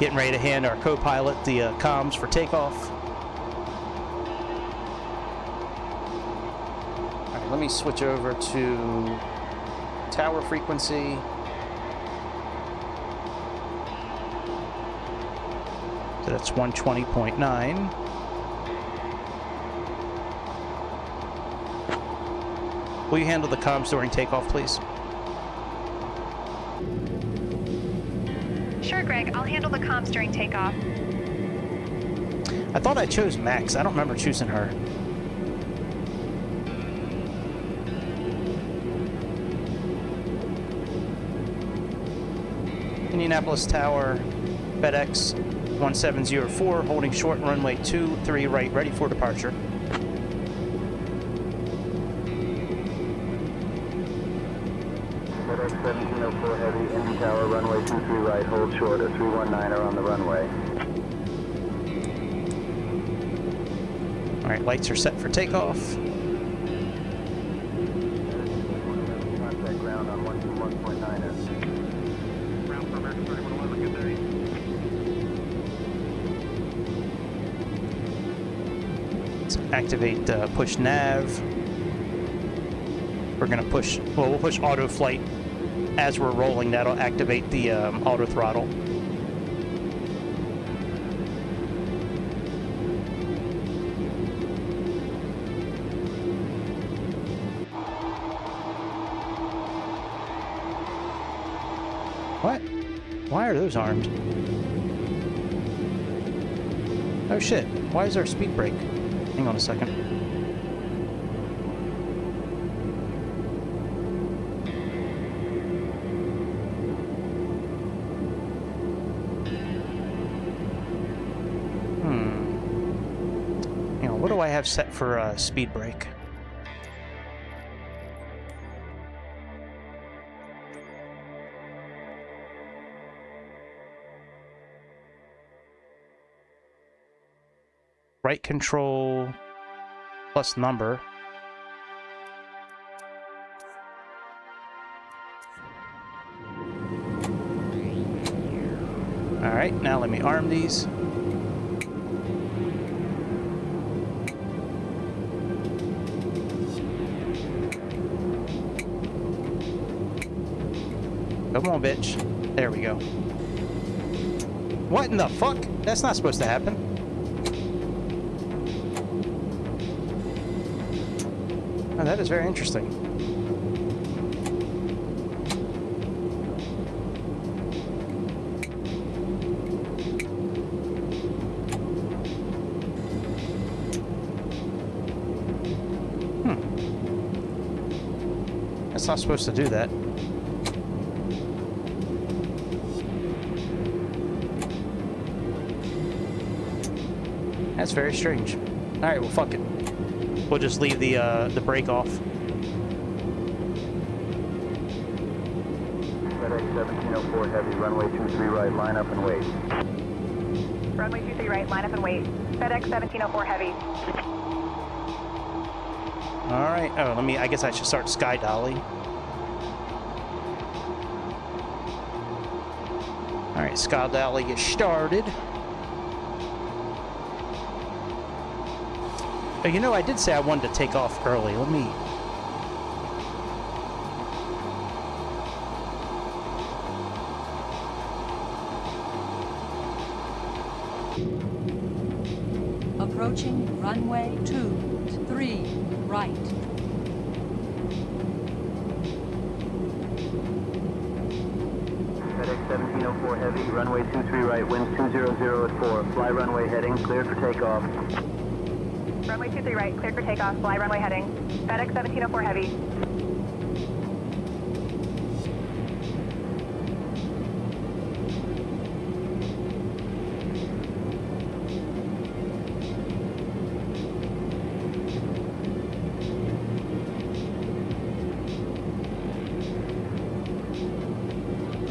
Getting ready to hand our co-pilot the comms for takeoff. All right, let me switch over to tower frequency. So that's 120.9. Will you handle the comms during takeoff, please? Sure, Greg. I'll handle the comms during takeoff. I thought I chose Max. I don't remember choosing her. Indianapolis Tower, FEDEX 1704, holding short runway 23 right, ready for departure. FedEx 1704 Heavy, Indy Tower, runway 23 right, hold short, a 319 are on the runway. All right, lights are set for takeoff. Contact ground on 121.9. Ground for American 3111, good day. Let's activate push nav. We're gonna push, well, we'll push auto flight as we're rolling. That'll activate the auto throttle. What? Why are those armed? Oh shit, why is there a speed brake? Hang on a second. Hang on, what do I have set for speed brake? Right control plus number. All right, now let me arm these. Come on, bitch. There we go. What in the fuck? That's not supposed to happen. Oh, that is very interesting. That's not supposed to do that. That's very strange. All right, well, fuck it. We'll just leave the brake off. FedEx 1704 Heavy, runway 23 right, line up and wait. Runway 23 right, line up and wait. FedEx 1704 Heavy. All right. Oh, I guess I should start sky dolly. All right, sky dolly gets started. Oh, you know, I did say I wanted to take off early. Let me... Approaching runway 23 right. FedEx 1704 Heavy, runway 23 right, winds 200 at 4, fly runway heading, cleared for takeoff. Runway 23 right, cleared for takeoff. Fly runway heading. FedEx 1704 Heavy.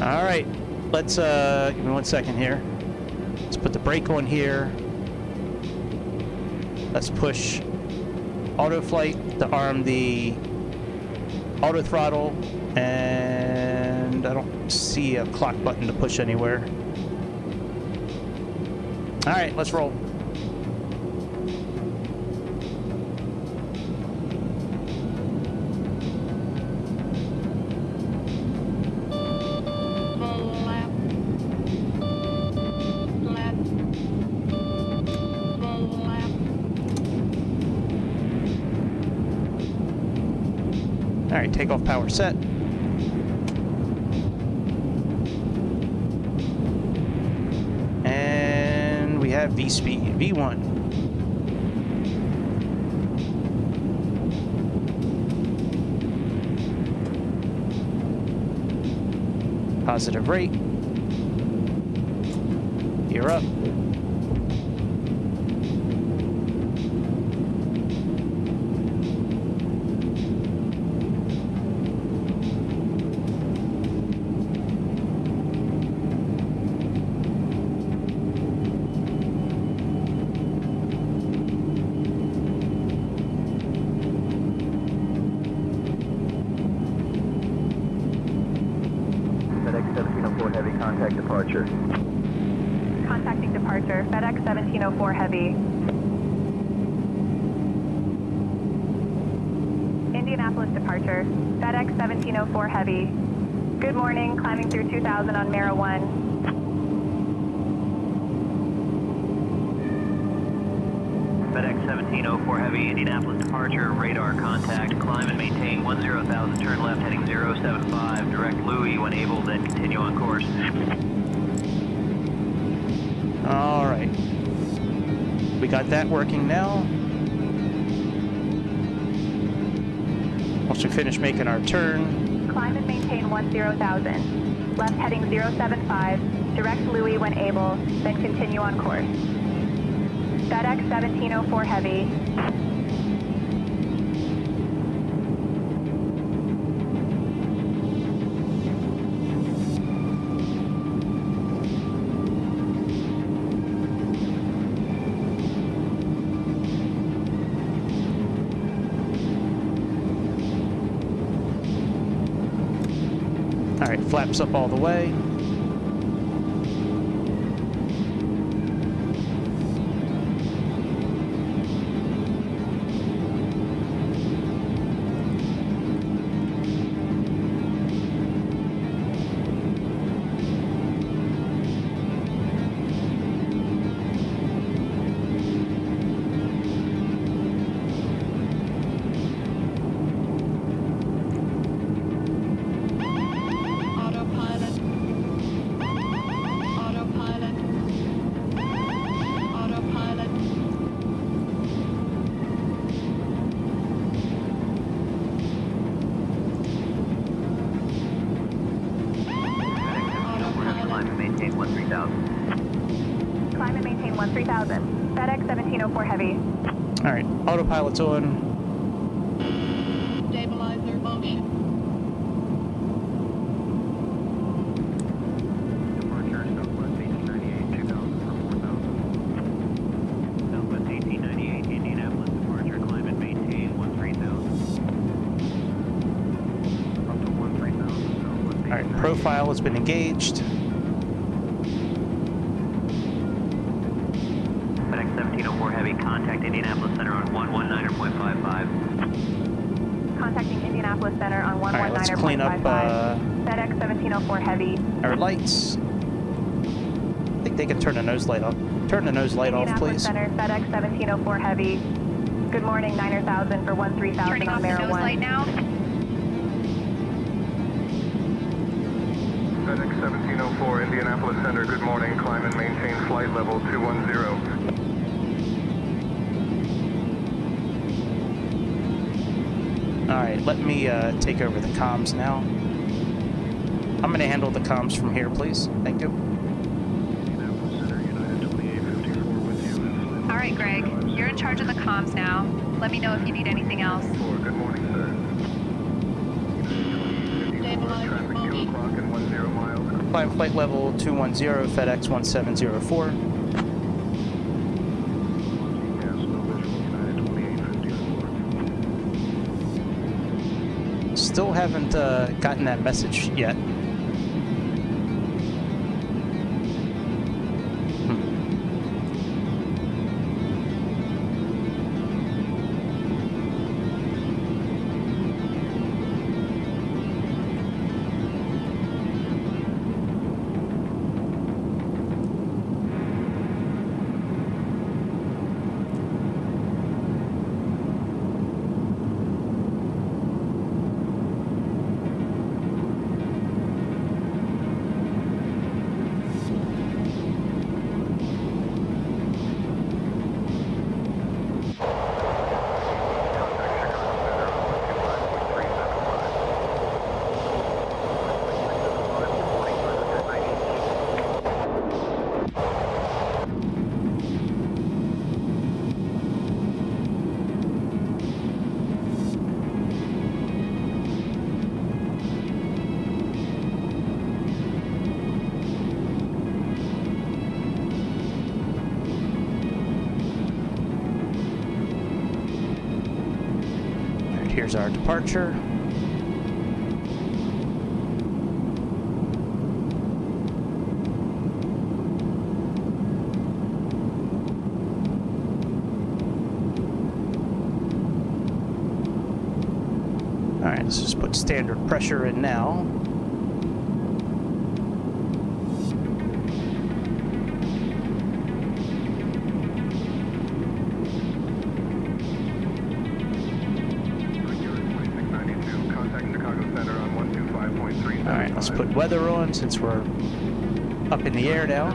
All right, let's give me 1 second here. Let's put the brake on here. Let's push auto flight to arm the auto throttle, and I don't see a clock button to push anywhere. All right, let's roll. All right, takeoff power set. And we have V-speed, V1. Positive rate. Gear up. FedEx 1704 Heavy, contact departure. Contacting departure. FedEx 1704 Heavy. Indianapolis departure. FedEx 1704 Heavy. Good morning. Climbing through 2000 on Mara 1. FedEx 1704 Heavy, Indianapolis departure, radar contact, climb and maintain 10,000, turn left heading 075, direct Louis when able, then continue on course. All right. We got that working now. Once we finish making our turn, Climb and maintain 10,000. Left heading 075. Direct Louis when able, then continue on course. FedEx 1704 Heavy. all right, flaps up all the way. Autopilot. Autopilot. Autopilot. Climb and maintain 13,000. Climb and maintain 13,000. FedEx 1704 Heavy. All right, autopilot's on. Stabilizer motion. Departure Southwest 1898, 2000 for 4,000. Southwest 1898, Indianapolis departure, climb and maintain 13,000. Up to 13,000 Southwest. All right, profile has been engaged. FedEx 1704 Heavy, contact Indianapolis Center on 119.55. Contacting Indianapolis Center on All right, let's clean up 119.55. FedEx 1704 Heavy. our lights. I think they can turn the nose light off. Turn the nose light off, Indianapolis please. Center, FedEx 1704 Heavy. Good morning, 9,000 for 13,000 Turning on off the Mara nose 1. light now. FedEx 1704 Indianapolis Center, good morning. Climb and maintain flight level 210. All right, let me take over the comms now. I'm going to handle the comms from here, please. Thank you. Indianapolis Center, United 2854 with you. All right, Greg, you're in charge of the comms now. Let me know if you need anything else. Good morning, sir. United 2854, Stabilizer traffic 2 motion. o'clock and 10 miles. climb flight level 210, FedEx 1704. Still haven't gotten that message yet. Here's our departure. All right, let's just put standard pressure in now. Let's put weather on since we're up in the air now.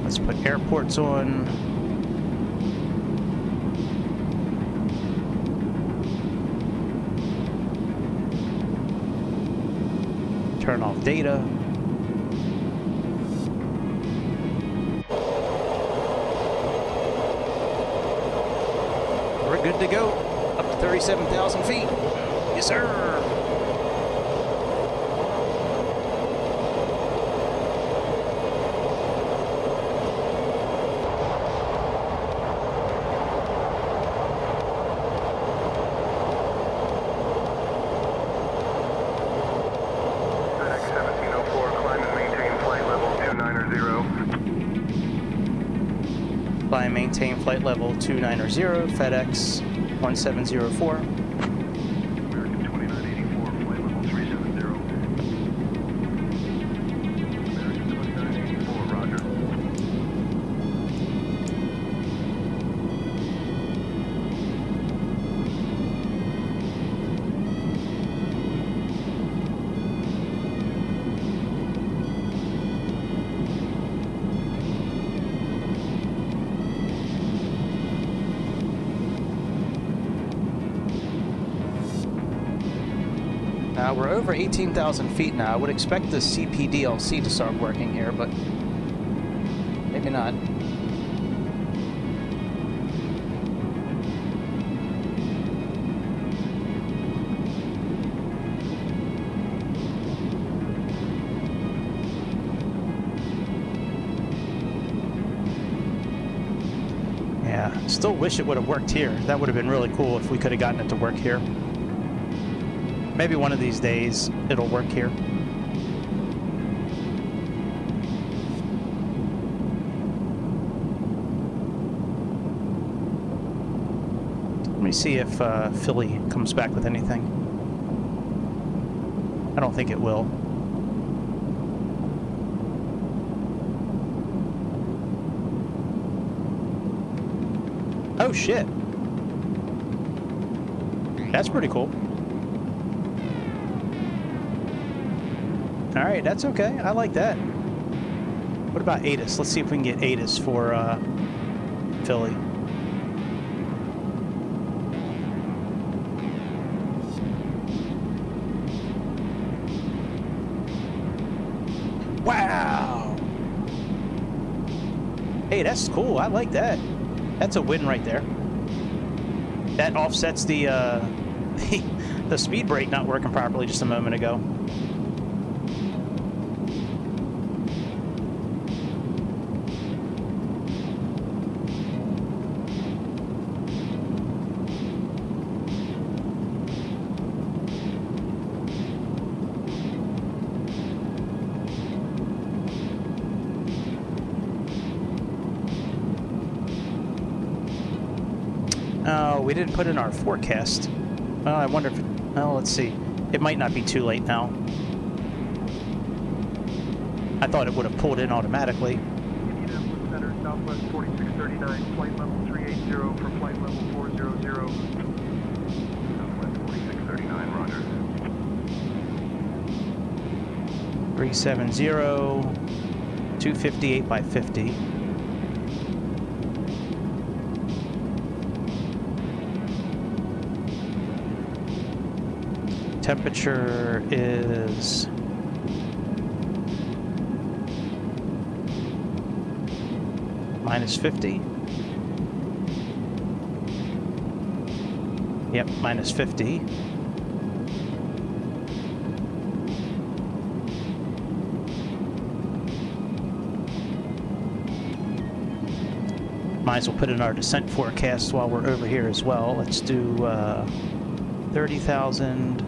Let's put airports on. Turn off data. Good to go. Up to 37,000 feet. Yes, sir. FedEx 1704, climb and maintain flight level 290. Climb, maintain flight level 290, FedEx 1704. American 2984, flight level 370. American 2984, roger. We're over 18,000 feet now. I would expect the CPDLC to start working here, but maybe not. Yeah, still wish it would have worked here. That would have been really cool if we could have gotten it to work here. Maybe one of these days it'll work here. Let me see if Philly comes back with anything. I don't think it will. Oh shit. That's pretty cool. All right, that's okay. I like that. What about ATIS? Let's see if we can get ATIS for Philly. Wow. Hey, that's cool. I like that. That's a win right there. That offsets the the speed brake not working properly just a moment ago. Oh, we didn't put in our forecast. Well, I wonder if... Well, let's see. It might not be too late now. I thought it would have pulled in automatically. Indianapolis Center, Southwest 4639, flight level 380 for flight level 400. Southwest 4639, roger. 370, 258 by 50. Temperature is minus 50. Yep, minus 50. Might as well put in our descent forecast while we're over here as well. Let's do 30,000.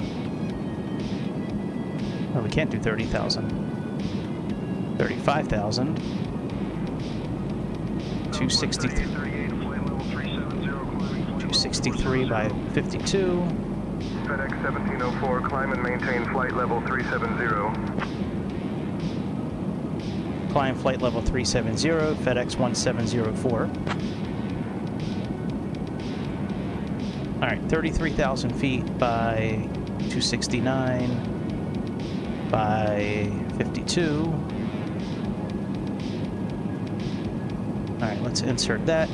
Well, we can't do 30,000. 35,000. 263. 263 by 52. FedEx 1704, climb and maintain flight level 370. Climb flight level 370, FedEx 1704. All right, 33,000 feet by 269 by 52. All right, let's insert that.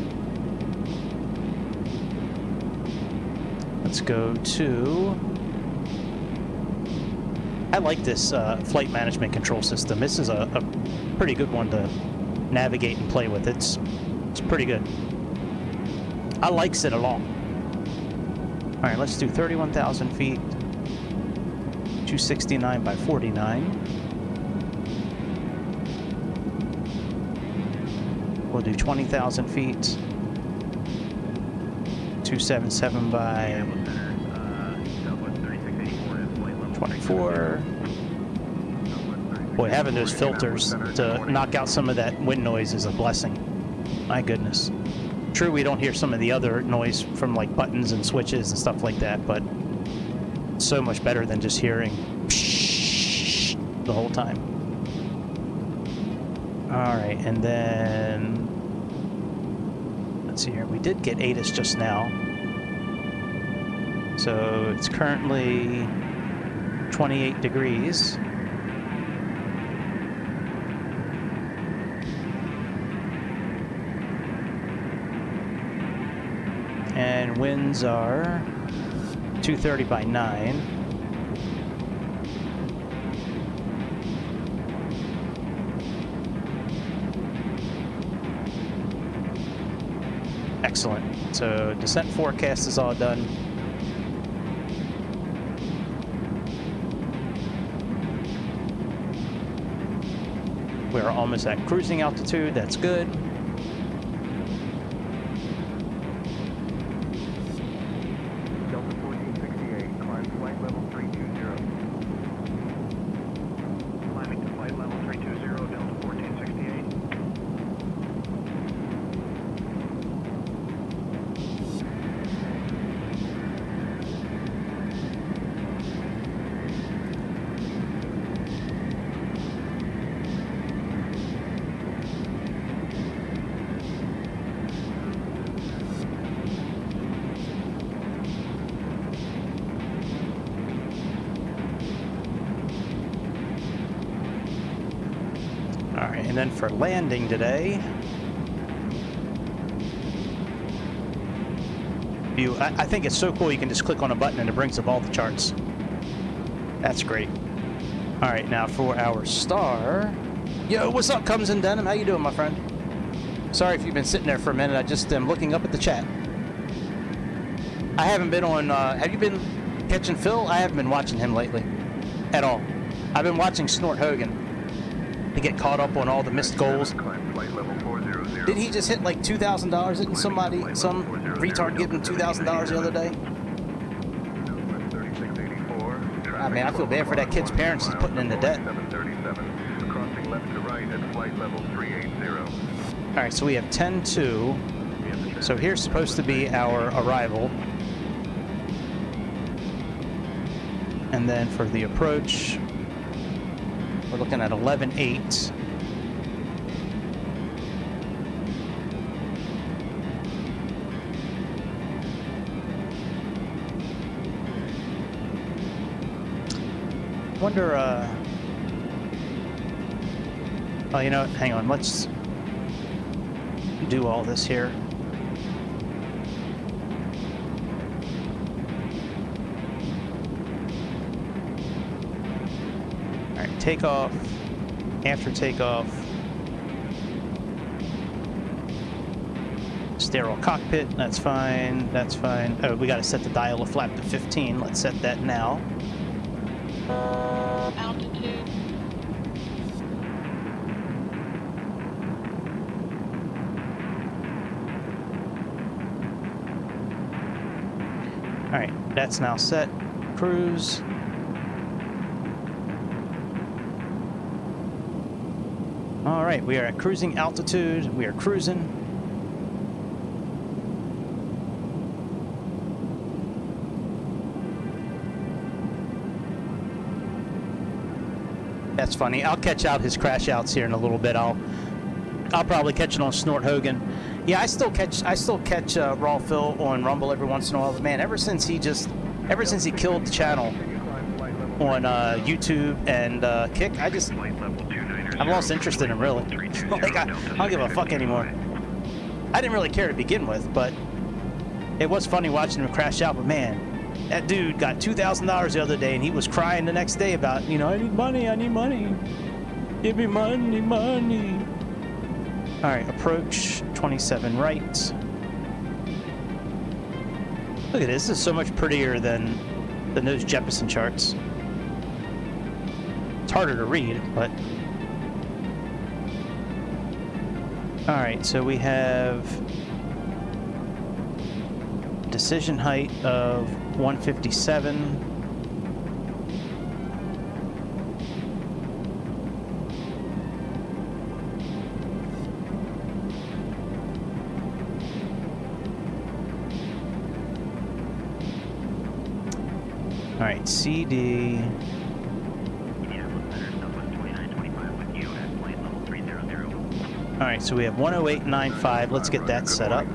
Let's go to... I like this flight management control system. This is a pretty good one to navigate and play with. It's pretty good. I likes it a lot. All right, let's do 31,000 feet, 269 by 49. We'll do 20,000 feet, 277 by 24. Boy, having those filters to knock out some of that wind noise is a blessing. My goodness. True, we don't hear some of the other noise from like buttons and switches and stuff like that, but it's so much better than just hearing the whole time. All right, and then let's see here. We did get ATIS just now, so it's currently 28 degrees. And winds are 230 by 9. Excellent. So descent forecast is all done. We're almost at cruising altitude. That's good. And then for landing today, I think it's so cool you can just click on a button and it brings up all the charts. That's great. All right, now for our star. Yo, what's up, Comes in Denim? How you doing, my friend? Sorry if you've been sitting there for a minute. I just am looking up at the chat. I haven't been on, have you been catching Phil? I haven't been watching him lately. At all. I've been watching Snort Hogan to get caught up on all the missed goals. Did he just hit like $2,000? Didn't somebody, some retard give him $2,000 the other day? Ah, man, I feel bad for that kid's parents he's putting into debt. Alright, so we have 10-2. So here's supposed to be our arrival. And then for the approach, we're looking at 11-8. Wonder, oh, you know what? Hang on, let's do all this here. Alright, takeoff, after takeoff, sterile cockpit, that's fine, that's fine. Oh, we gotta set the dial of flap to 15, let's set that now. Altitude. Alright, that's now set. Cruise. Alright, we are at cruising altitude. We are cruising. That's funny. I'll catch out his crash outs here in a little bit. I'll probably catch it on Snort Hogan. Yeah, I still catch Raw Phil on Rumble every once in a while. But man, ever since he killed the channel on YouTube and Kick, I've lost interest in him, really. Like, I don't give a fuck anymore. I didn't really care to begin with, but it was funny watching him crash out. But man, that dude got $2,000 the other day, and he was crying the next day about, you know, I need money, give me money. All right, approach 27 right. Look at this. This is so much prettier than those Jeppesen charts. It's harder to read, but. All right, so we have decision height of 157. All right, CD. All right, so we have 108.95. Let's get that set up.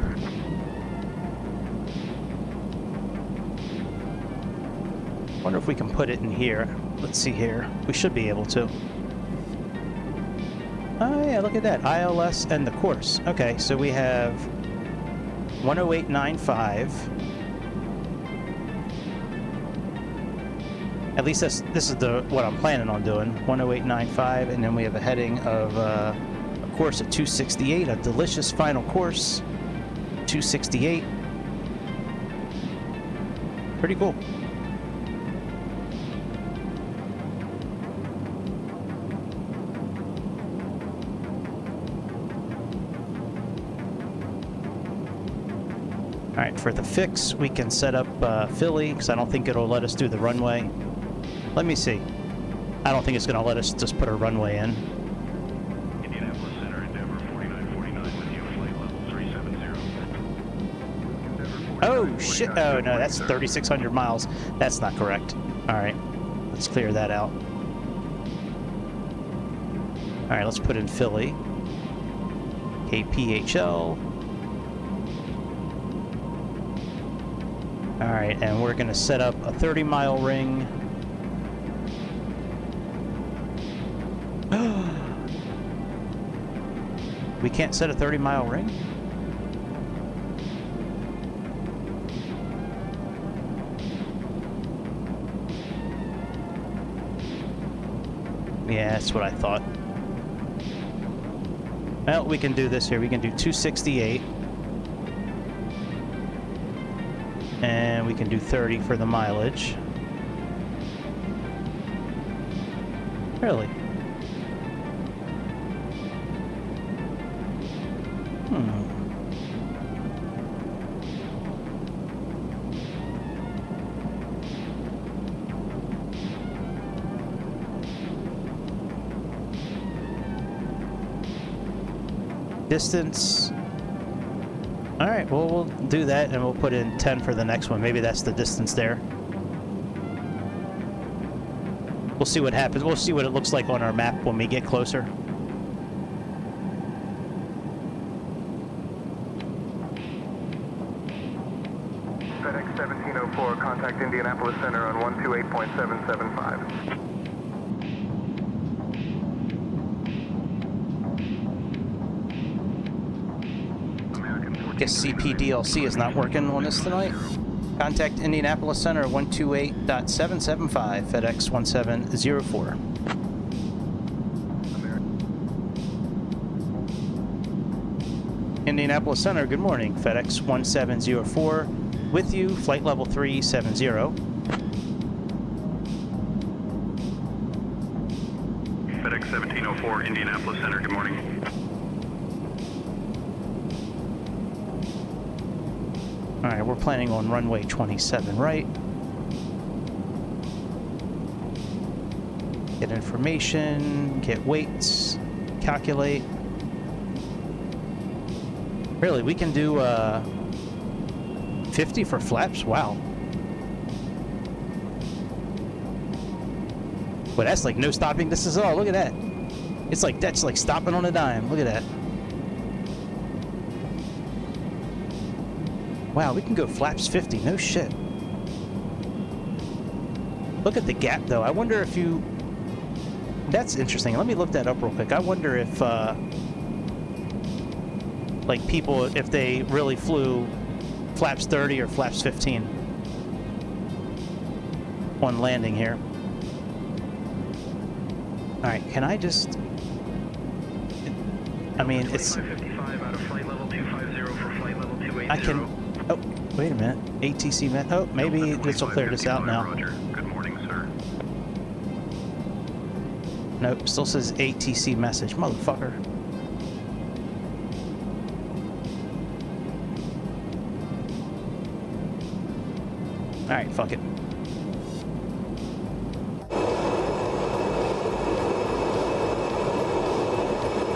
Wonder if we can put it in here. Let's see here. We should be able to. Oh yeah, look at that. ILS and the course. Okay, so we have 108.95. At least this is what I'm planning on doing. 108.95, and then we have a heading of a course at 268. A delicious final course. 268. Pretty cool. All right, for the fix, we can set up Philly, because I don't think it'll let us do the runway. Let me see. I don't think it's going to let us just put a runway in. Indianapolis Center, Endeavor 4949 with you, flight level 370. Oh, shit. Oh, no, that's 3,600 miles. That's not correct. All right, let's clear that out. All right, let's put in Philly. KPHL. All right, and we're going to set up a 30-mile ring. We can't set a 30-mile ring? Yeah, that's what I thought. Well, we can do this here. We can do 268. And we can do 30 for the mileage. Really? Distance. All right, well, we'll do that and we'll put in 10 for the next one. Maybe that's the distance there. We'll see what happens. We'll see what it looks like on our map when we get closer. FedEx 1704, contact Indianapolis Center on 128.775. Guess CPDLC is not working on this tonight. Contact Indianapolis Center 128.775, FedEx 1704. Indianapolis Center, good morning. FedEx 1704 with you, flight level 370. FedEx 1704, Indianapolis Center, good morning. All right, we're planning on runway 27 right. Get information, get weights, calculate. Really, we can do 50 for flaps? Wow. Well, that's like no stopping distance at all. Look at that. It's like, that's like stopping on a dime. Look at that. Wow, we can go flaps 50. No shit. Look at the gap, though. I wonder if you... That's interesting. Let me look that up real quick. I wonder if, like, people, if they really flew flaps 30 or flaps 15 on landing here. All right, can I just... I mean, it's... 55 out of flight level 250 for flight level 280. I can... Oh, wait a minute. ATC... Oh, maybe this will clear this out now. Roger. Good morning, sir. Nope, still says ATC message. Motherfucker. Alright, fuck it.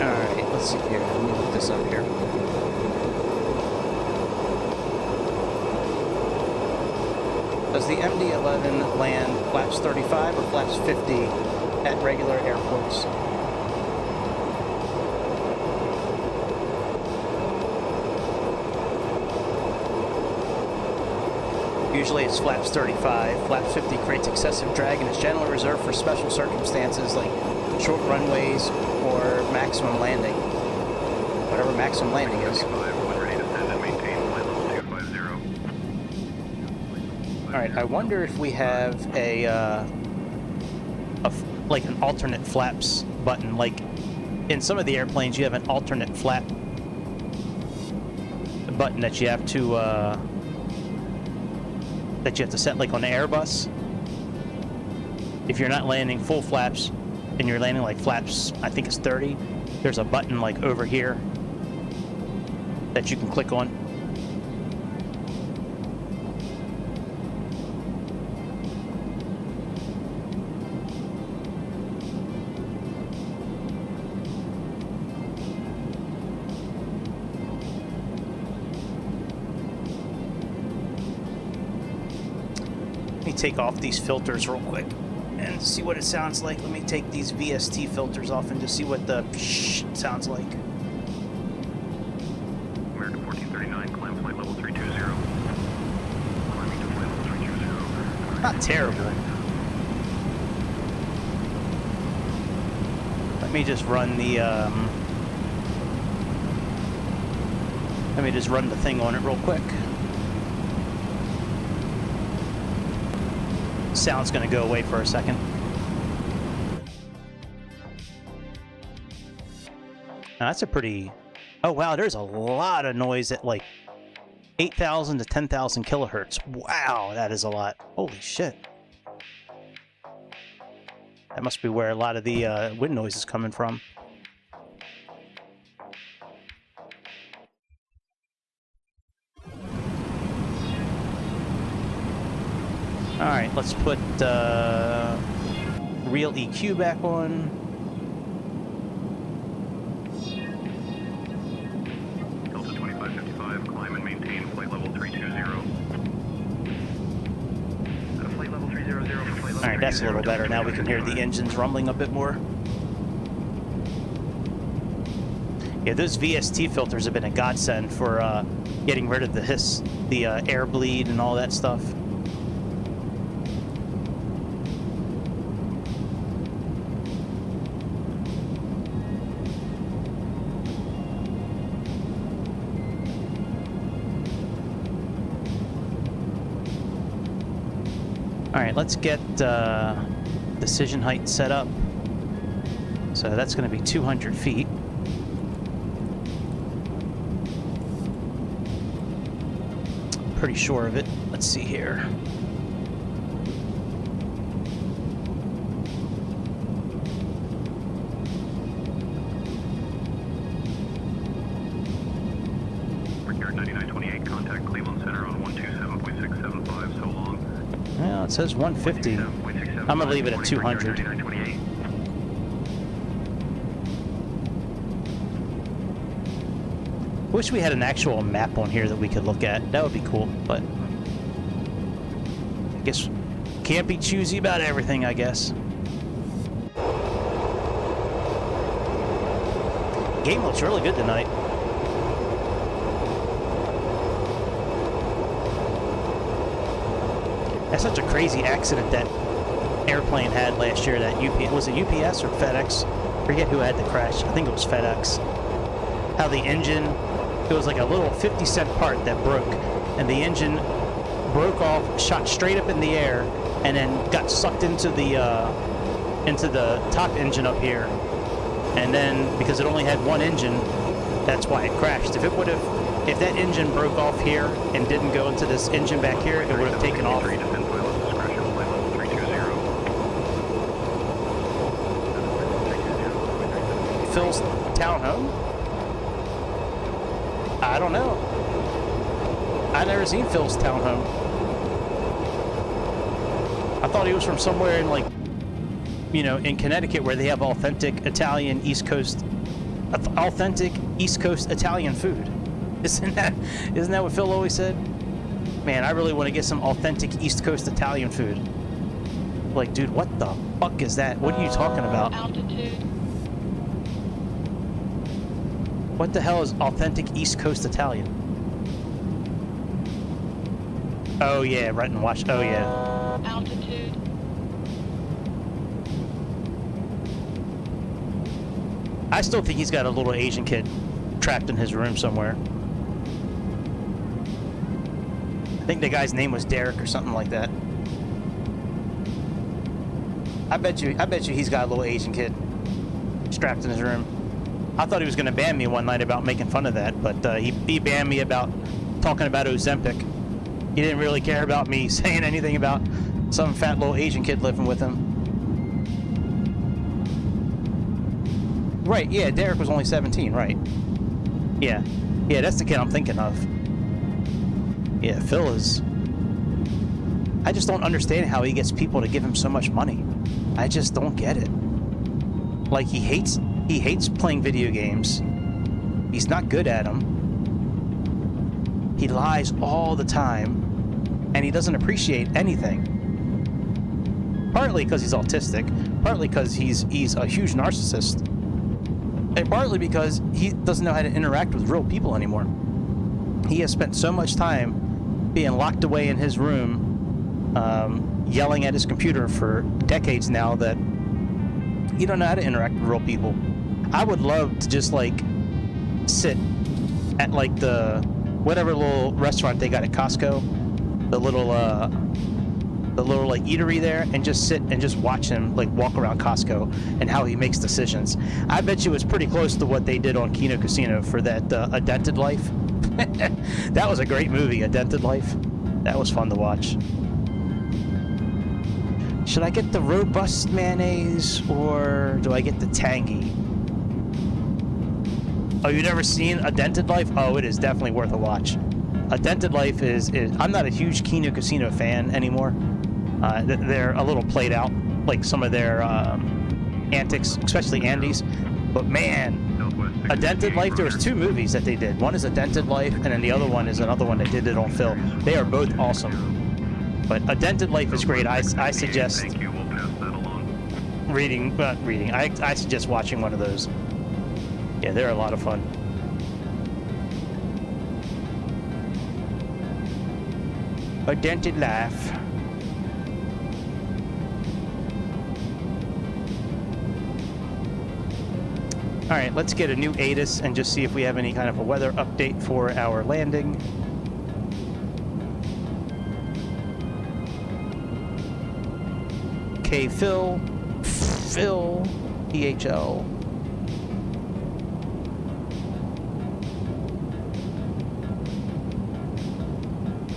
Alright, let's see here. Let me look this up here. Does the MD-11 land flaps 35 or flaps 50 at regular airports? Usually it's flaps 35. Flaps 50 creates excessive drag and is generally reserved for special circumstances like short runways or maximum landing. Whatever maximum landing is. Alright, I wonder if we have like an alternate flaps button. Like in some of the airplanes you have an alternate flap button that you have to set, like on the Airbus. If you're not landing full flaps and you're landing like flaps, I think it's 30, there's a button like over here that you can click on. Take off these filters real quick and see what it sounds like. Let me take these VST filters off and just see what the sounds like. American 1439, climb flight level 320. Climbing to flight level 320. Not terrible. Let me just run the thing on it real quick. Sound's going to go away for a second. Now, that's a pretty... Oh, wow, there's a lot of noise at like 8,000 to 10,000 kilohertz. Wow, that is a lot. Holy shit. That must be where a lot of the wind noise is coming from. Alright, let's put real EQ back on. Delta 2555, climb and maintain flight level 320. Flight level 300 for flight level. Alright, that's a little better. Now we can hear the engines rumbling a bit more. Yeah, those VST filters have been a godsend for getting rid of the hiss, the air bleed and all that stuff. Alright, let's get decision height set up. So that's going to be 200 feet. Pretty sure of it. Let's see here. Brickyard 9928, contact Cleveland Center on 127.675, so long. Well, it says 150. I'm gonna leave it at 200. Wish we had an actual map on here that we could look at. That would be cool, but I guess can't be choosy about everything, I guess. Game looks really good tonight. That's such a crazy accident that airplane had last year. That was it UPS or FedEx? I forget who had the crash. I think it was FedEx. How the engine, it was like a little 50-cent part that broke, and the engine broke off, shot straight up in the air, and then got sucked into the top engine up here. And then because it only had one engine, that's why it crashed. If that engine broke off here and didn't go into this engine back here, it would have taken off. Phil's townhome? I don't know. I never seen Phil's townhome. I thought he was from somewhere in, like, you know, in Connecticut, where they have authentic Italian East Coast Italian food. Isn't that what Phil always said? Man, I really want to get some authentic East Coast Italian food. Like, dude, what the fuck is that? What are you talking about? Altitude. What the hell is authentic East Coast Italian? Oh yeah, right in Wash. Oh yeah. Altitude. I still think he's got a little Asian kid trapped in his room somewhere. I think the guy's name was Derek or something like that. I bet you he's got a little Asian kid strapped in his room. I thought he was going to ban me one night about making fun of that, but he banned me about talking about Ozempic. He didn't really care about me saying anything about some fat little Asian kid living with him. Right, yeah, Derek was only 17, right. Yeah, that's the kid I'm thinking of. Yeah, Phil is... I just don't understand how he gets people to give him so much money. I just don't get it. Like, he hates playing video games. He's not good at them. He lies all the time, and he doesn't appreciate anything. Partly because he's autistic, partly because he's a huge narcissist, and partly because he doesn't know how to interact with real people anymore. He has spent so much time being locked away in his room, yelling at his computer for decades now, that he don't know how to interact with real people. I would love to just, like, sit at, like, the whatever little restaurant they got at Costco, the little the little like eatery there, and just sit and just watch him like walk around Costco and how he makes decisions. I bet you it's pretty close to what they did on Kino Casino for that A Dented Life. That was a great movie, A Dented Life. That was fun to watch. Should I get the robust mayonnaise or do I get the tangy? Oh, you've never seen A Dented Life? Oh, it is definitely worth a watch. A Dented Life is I'm not a huge Kino Casino fan anymore. They're a little played out, like some of their antics, especially Andy's. But man, A Dented Life, there was 2 movies that they did. One is A Dented Life, and then the other one is another one that did it on film. They are both awesome. But A Dented Life is great. I suggest I suggest watching one of those. Yeah, they're a lot of fun. A Dented Life. All right, let's get a new ATIS and just see if we have any kind of a weather update for our landing. Okay, Phil, EHL.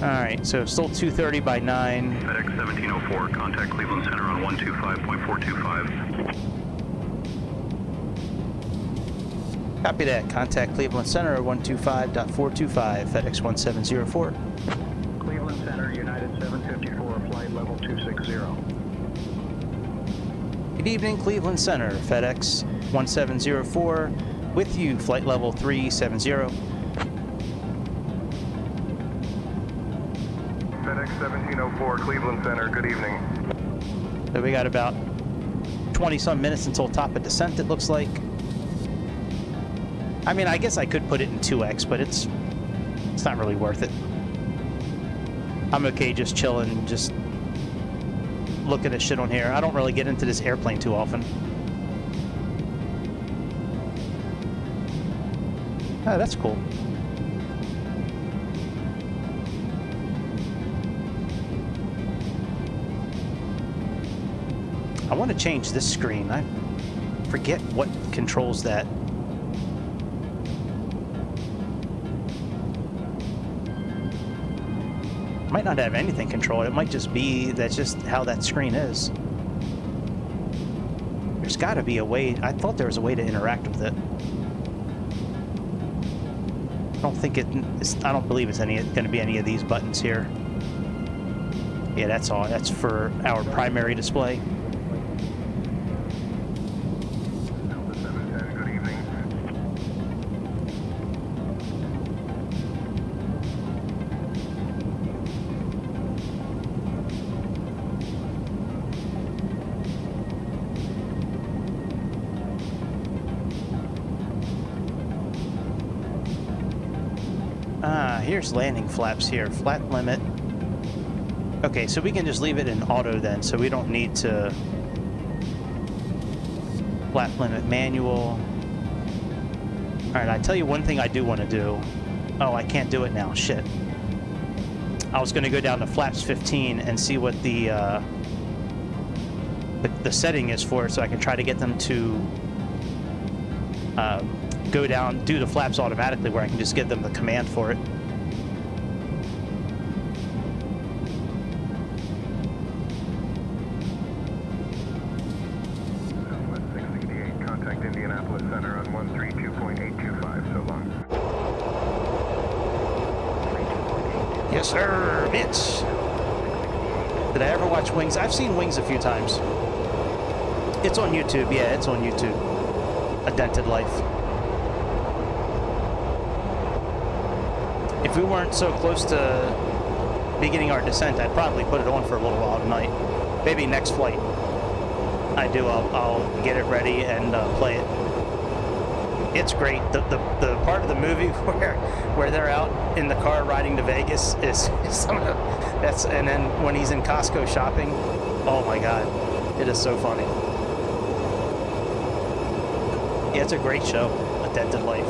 All right, so still 2:30 by 9. FedEx 1704, contact Cleveland Center on 125.425. Copy that. Contact Cleveland Center at 125.425, FedEx 1704. Cleveland Center, United 754, flight level 260. Good evening, Cleveland Center, FedEx 1704, with you, flight level 370. FedEx 1704, Cleveland Center, good evening. So we got about 20-some minutes until top of descent, it looks like. I mean, I guess I could put it in 2x, but it's not really worth it. I'm okay just chilling, just looking at shit on here. I don't really get into this airplane too often. Oh, that's cool. I want to change this screen. I forget what controls that. Might not have anything controlled. It might just be that's just how that screen is. There's got to be a way. I thought there was a way to interact with it. I don't believe it's going to be any of these buttons here. Yeah, that's all. That's for our primary display. Here's landing flaps here, flap limit. Okay, so we can just leave it in auto then, so we don't need to flap limit manual. All right, I tell you one thing I do want to do. Oh, I can't do it now, shit. I was gonna go down to flaps 15 and see what the setting is for it, so I can try to get them to go down, do the flaps automatically, where I can just give them the command for it. Yes, sir, bitch. Did I ever watch Wings? I've seen Wings a few times. It's on YouTube. Yeah, it's on YouTube. A Dented Life. If we weren't so close to beginning our descent, I'd probably put it on for a little while tonight. Maybe next flight. I'll get it ready and play it. It's great. The part of the movie where they're out in the car riding to Vegas is some of the, and then when he's in Costco shopping, oh my god, it is so funny. Yeah, it's a great show, A Dented Life.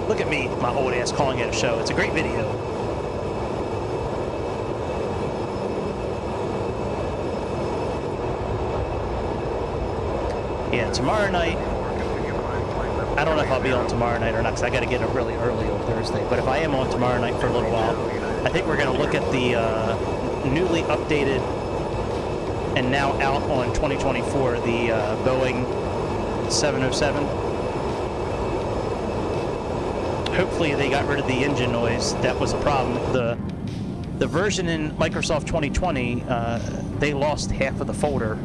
Look at me, my old ass, calling it a show. It's a great video. Yeah, tomorrow night. I don't know if I'll be on tomorrow night or not, because I got to get up really early on Thursday. But if I am on tomorrow night for a little while, I think we're going to look at the newly updated and now out on 2024, the Boeing 707. Hopefully they got rid of the engine noise. That was a problem. The version in Microsoft 2020, they lost half of the folder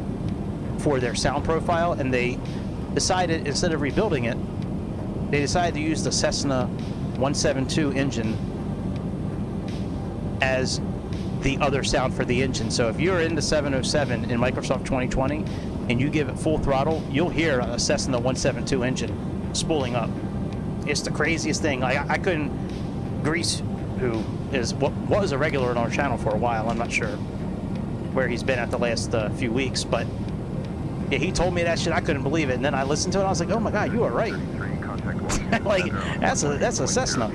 for their sound profile, and they decided, instead of rebuilding it, they decided to use the Cessna 172 engine as the other sound for the engine. So if you're in the 707 in Microsoft 2020 and you give it full throttle, you'll hear a Cessna 172 engine spooling up. It's the craziest thing. I couldn't. Grease, who was a regular on our channel for a while, I'm not sure where he's been at the last few weeks, but yeah, he told me that shit. I couldn't believe it, and then I listened to it. And I was like, "Oh my god, you are right." Like that's a Cessna.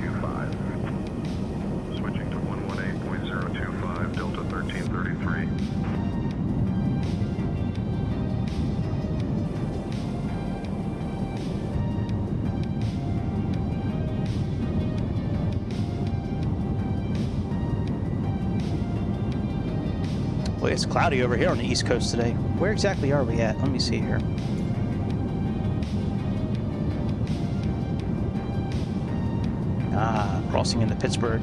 Switching to 118.025 Delta 1333. Boy, it's cloudy over here on the East Coast today. Where exactly are we at? Let me see here. Crossing into Pittsburgh.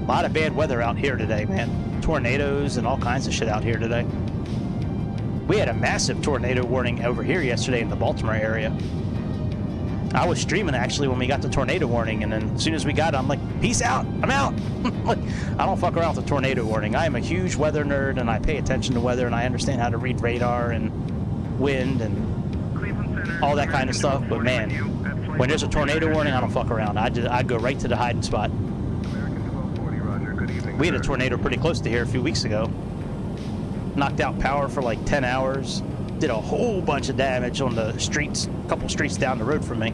A lot of bad weather out here today, man. Tornadoes and all kinds of shit out here today. We had a massive tornado warning over here yesterday in the Baltimore area. I was streaming actually when we got the tornado warning, and then as soon as we got it, I'm like, peace out, I'm out. Like, I don't fuck around with the tornado warning. I am a huge weather nerd, and I pay attention to weather, and I understand how to read radar and wind and all that kind of stuff. But man, when there's a tornado warning, I don't fuck around. I go right to the hiding spot. We had a tornado pretty close to here a few weeks ago. Knocked out power for like 10 hours. Did a whole bunch of damage on the streets, a couple streets down the road from me.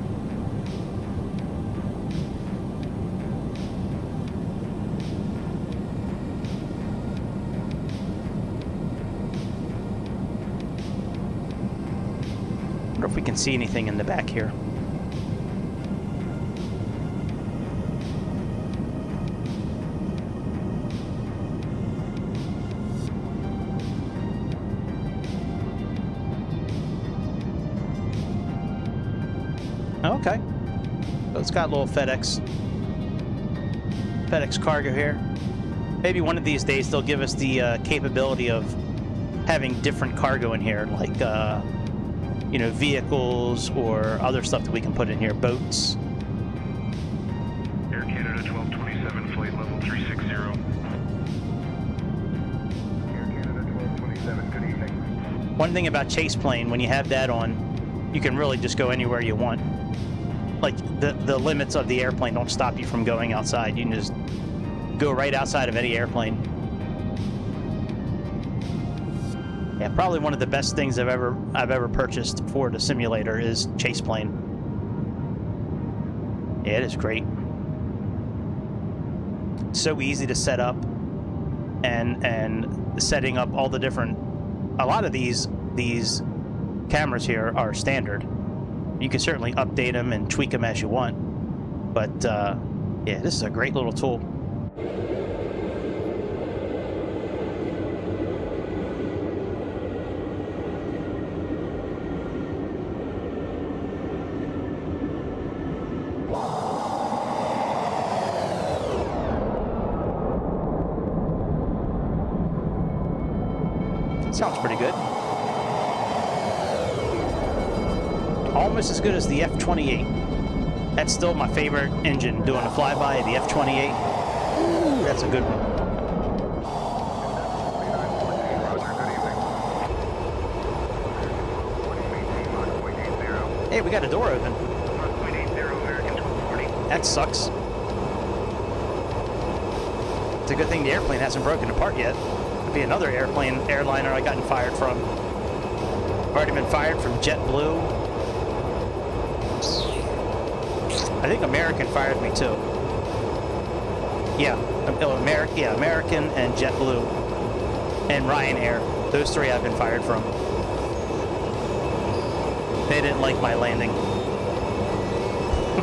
Wonder if we can see anything in the back here. Okay. So it's got a little FEDEX cargo here. Maybe one of these days they'll give us the capability of having different cargo in here, like you know, vehicles or other stuff that we can put in here, boats. Air Canada 1227, flight level 360. Air Canada 1227, good evening. One thing about chase plane, when you have that on, you can really just go anywhere you want. Like the limits of the airplane don't stop you from going outside. You can just go right outside of any airplane. Yeah, probably one of the best things I've ever purchased for the simulator is chase plane. Yeah, it is great. So easy to set up, and setting up all the different. A lot of these cameras here are standard. You can certainly update them and tweak them as you want, but yeah, this is a great little tool. Sounds pretty good. Almost as good as the F-28. That's still my favorite engine doing a flyby, the F-28. Ooh, that's a good one. Hey, we got a door open. That sucks. It's a good thing the airplane hasn't broken apart yet. Could be another airliner I gotten fired from. I've already been fired from JetBlue. I think American fired me too. Yeah, American and JetBlue and Ryanair. Those three I've been fired from. They didn't like my landing.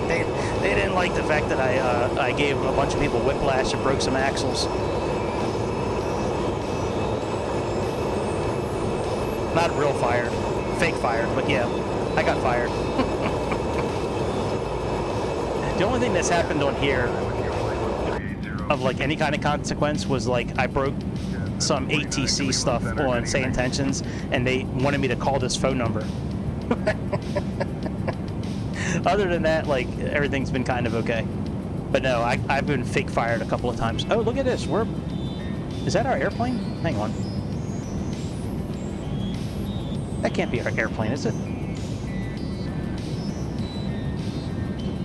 They didn't like the fact that I gave a bunch of people whiplash and broke some axles. Not real fired, fake fired, but yeah, I got fired. The only thing that's happened on here of like any kind of consequence was like I broke some ATC stuff on Say Intentions, and they wanted me to call this phone number. Other than that, like, everything's been kind of okay. But no, I've been fake fired a couple of times. Oh, look at this. Is that our airplane? Hang on. That can't be our airplane, is it?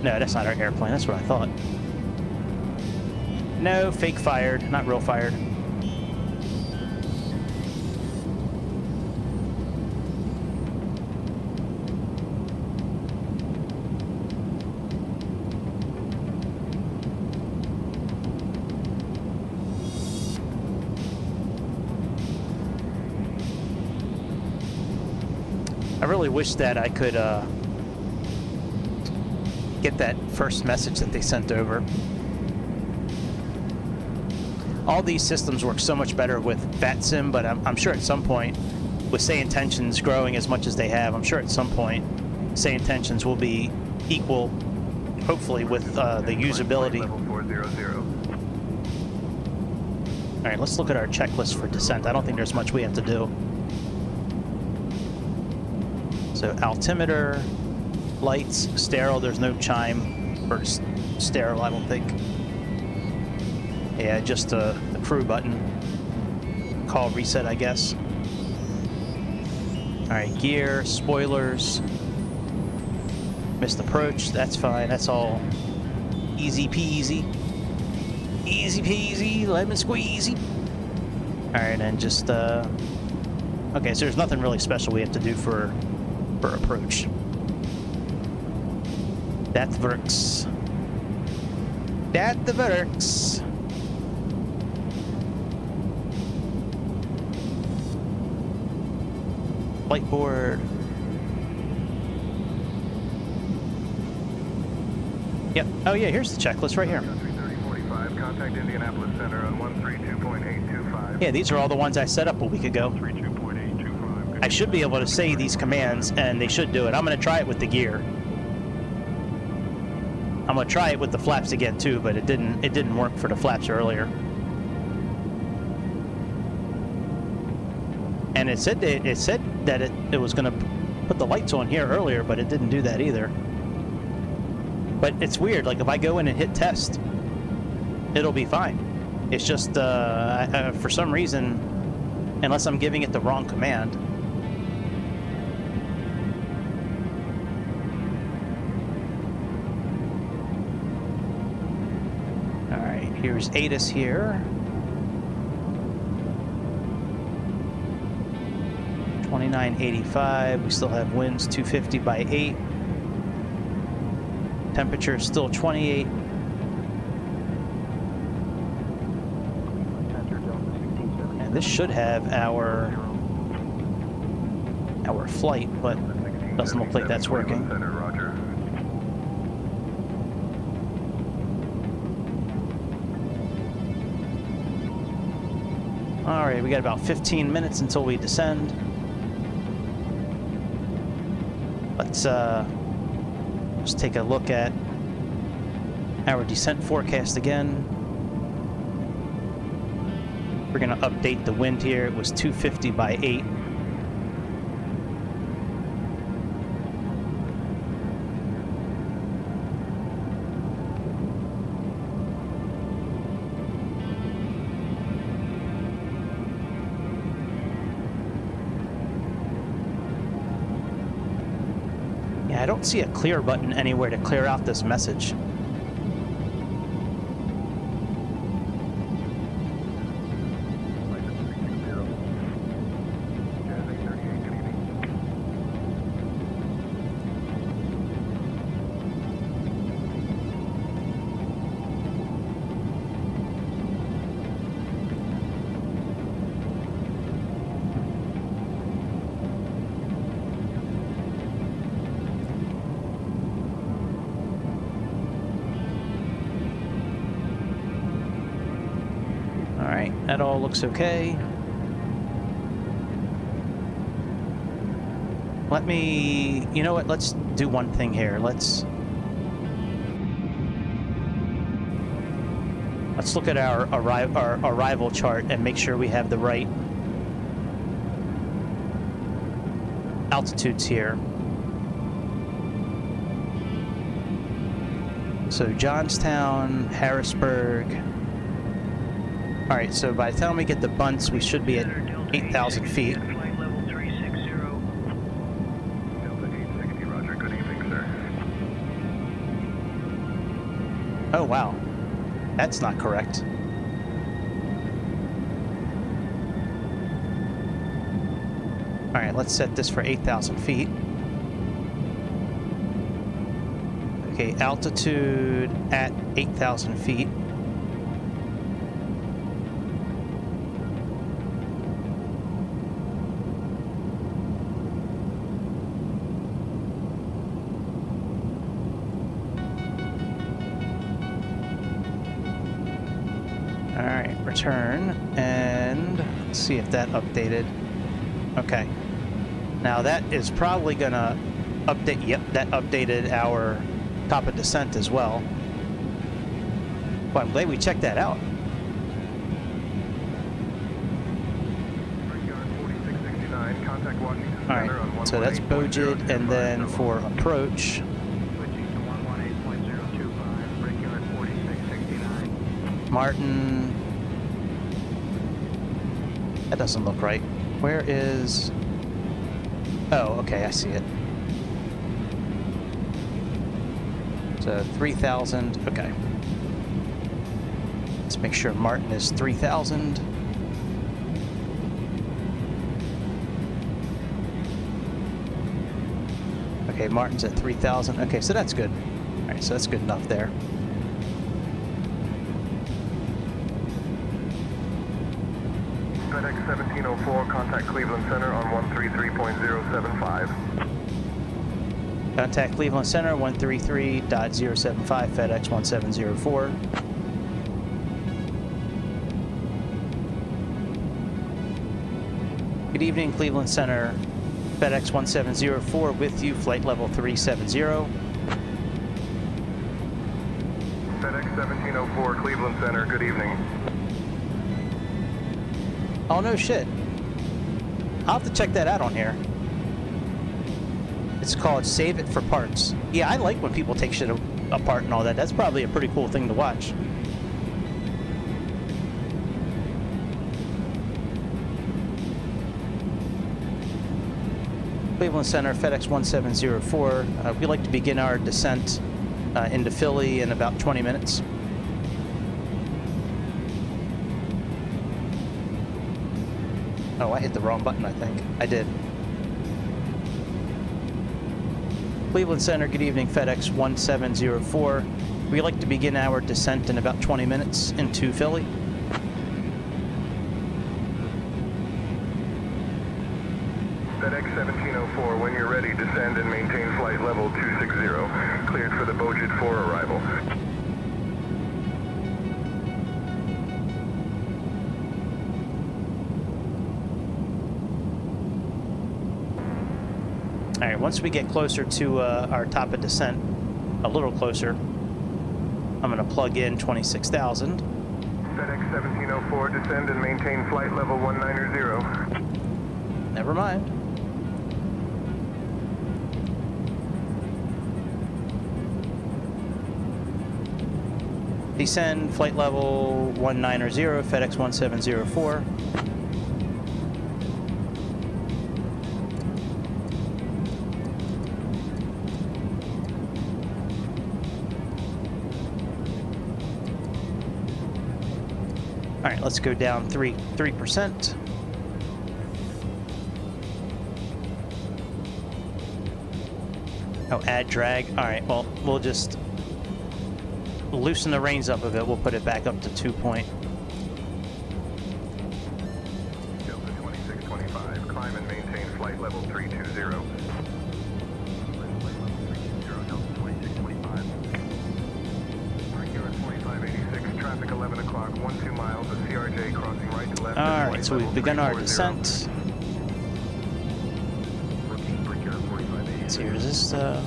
No, that's not our airplane. That's what I thought. No, fake fired, not real fired. I really wish that I could get that first message that they sent over. All these systems work so much better with VATSIM, but I'm sure at some point, with Say Intentions growing as much as they have, I'm sure at some point, Say Intentions will be equal, hopefully, with the usability. All right, let's look at our checklist for descent. I don't think there's much we have to do. So altimeter, lights, sterile, there's no chime for sterile, I don't think. Yeah, just the crew button. Call reset, I guess. All right, gear, spoilers, missed approach, that's fine. That's all easy peasy. Easy peasy, lemon squeezy. All right, and just, okay, so there's nothing really special we have to do for approach. That works. That works. Whiteboard. Yep. Oh yeah, here's the checklist right here. Contact Indianapolis Center on 132.825. Yeah, these are all the ones I set up a week ago. I should be able to say these commands, and they should do it. I'm going to try it with the gear. I'm going to try it with the flaps again too, but it didn't work for the flaps earlier. And it said that it was going to put the lights on here earlier, but it didn't do that either. But it's weird. Like if I go in and hit test, it'll be fine. It's just for some reason, unless I'm giving it the wrong command. Here's ATIS here. 2985. We still have winds 250 by 8. Temperature is still 28. And this should have our flight, but doesn't look like that's working. All right, we got about 15 minutes until we descend. Let's just take a look at our descent forecast again. We're going to update the wind here. It was 250 by 8. I don't see a clear button anywhere to clear out this message. That all looks okay. Let me, you know what, let's do one thing here. Let's look at our arrival chart and make sure we have the right altitudes here. So Johnstown, Harrisburg. All right, so by the time we get the bunts, we should be at 8,000 feet. Flight level 360. Delta 860, roger. Good evening, sir. Oh, wow. That's not correct. All right, let's set this for 8,000 feet. Okay, altitude at 8,000 feet. Alright, return, and let's see if that updated. Okay. Now that is probably gonna update, yep, that updated our top of descent as well. Well, I'm glad we checked that out. Brickyard 4669, contact Washington Center on Alright, so that's Bojid, and then for approach, Switching to 118.025, Brickyard 4669. Martin. That doesn't look right. Where is... Oh, okay, I see it. So 3,000, okay. Let's make sure Martin is 3,000. Okay, Martin's at 3,000. Okay, so that's good. All right, so that's good enough there. FedEx 1704, contact Cleveland Center on 133.075. Contact Cleveland Center, 133.075, FedEx 1704. Good evening, Cleveland Center, FedEx 1704 with you, flight level 370. FedEx 1704, Cleveland Center, good evening. Oh, no shit. I'll have to check that out on here. It's called Save It for Parts. Yeah, I like when people take shit apart and all that. That's probably a pretty cool thing to watch. Cleveland Center, FedEx 1704. We'd like to begin our descent into Philly in about 20 minutes. Oh, I hit the wrong button, I think. I did. Cleveland Center, good evening, FedEx 1704. We'd like to begin our descent in about 20 minutes into Philly. FedEx 1704, when you're ready, descend and maintain flight level 260. Cleared for the Bojid 4 arrival. All right, once we get closer to our top of descent, a little closer, I'm going to plug in 26,000. FedEx 1704, descend and maintain flight level 190. Never mind. Descend, flight level 190, FedEx 1704. All right, let's go down 3%. Oh, add drag. All right, well, we'll just loosen the reins up a bit. We'll put it back up to 2 point. Delta 2625, climb and maintain flight level 320. Flight level 320, Delta 2625. Brickyard 4586, traffic 11 o'clock, 12 miles of CRJ crossing right Alright, so we've begun our descent. Let's see, is this, Alright,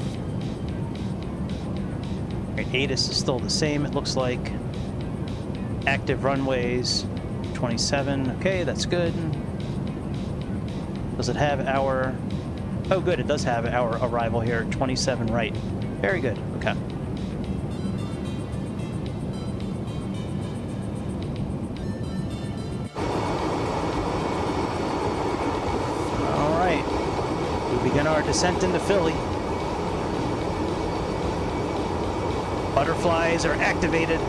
ATIS is still the same, it looks like. Active runways, 27. Okay, that's good. Does it have our... Oh, good, it does have our arrival here, 27 right. Very good, okay. Alright, we begin our descent into Philly. Butterflies are activated.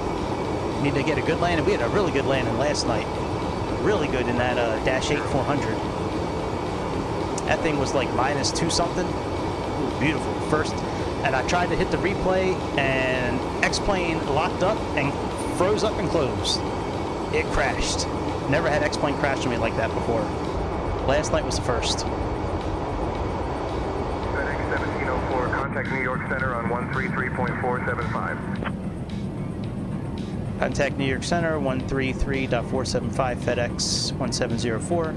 Need to get a good landing. We had a really good landing last night. Really good in that Dash 8 400. That thing was like -2 something. Ooh, beautiful. First, and I tried to hit the replay, and X-Plane locked up and froze up and closed. It crashed. Never had X-Plane crash on me like that before. Last night was the first. FedEx 1704, contact New York Center on 133.475. Contact New York Center, 133.475, FedEx 1704.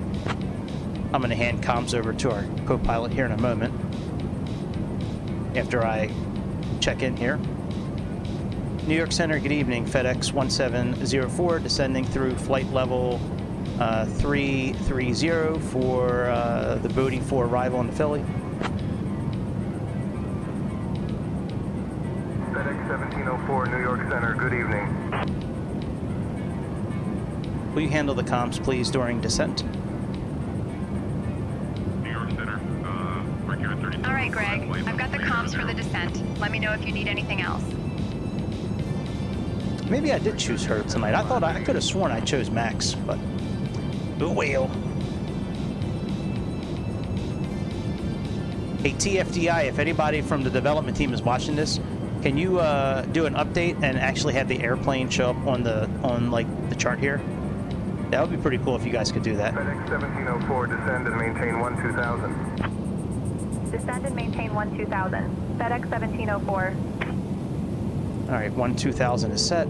I'm going to hand comms over to our co-pilot here in a moment, after I check in here. New York Center, good evening, FedEx 1704, descending through flight level 330 for the booty for arrival into Philly. FedEx 1704, New York Center, good evening. Will you handle the comms, please, during descent? New York Center, we're here at 37. All right, Greg. I've got the comms for the descent. Let me know if you need anything else. Maybe I did choose her tonight. I thought I could have sworn I chose Max, but oh well. Hey, TFDI, if anybody from the development team is watching this, can you do an update and actually have the airplane show up on the the chart here? That would be pretty cool if you guys could do that. FedEx 1704, descend and maintain 12000. Descend and maintain 12000. FedEx 1704. All right, 12000 is set.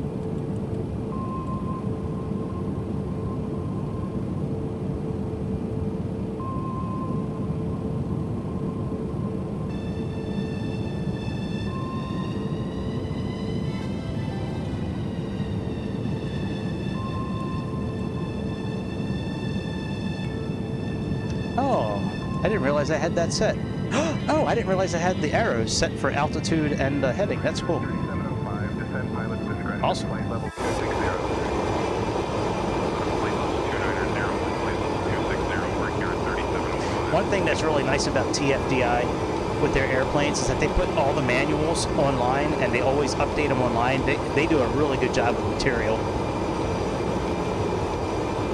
Oh, I didn't realize I had that set. Oh, I didn't realize I had the arrows set for altitude and heading. That's cool. 3705, descend pilot's discretion. Awesome. Flight level 260. Flight level 290, flight level 260, we're here at 3705. One thing that's really nice about TFDI with their airplanes is that they put all the manuals online and they always update them online. They do a really good job with material.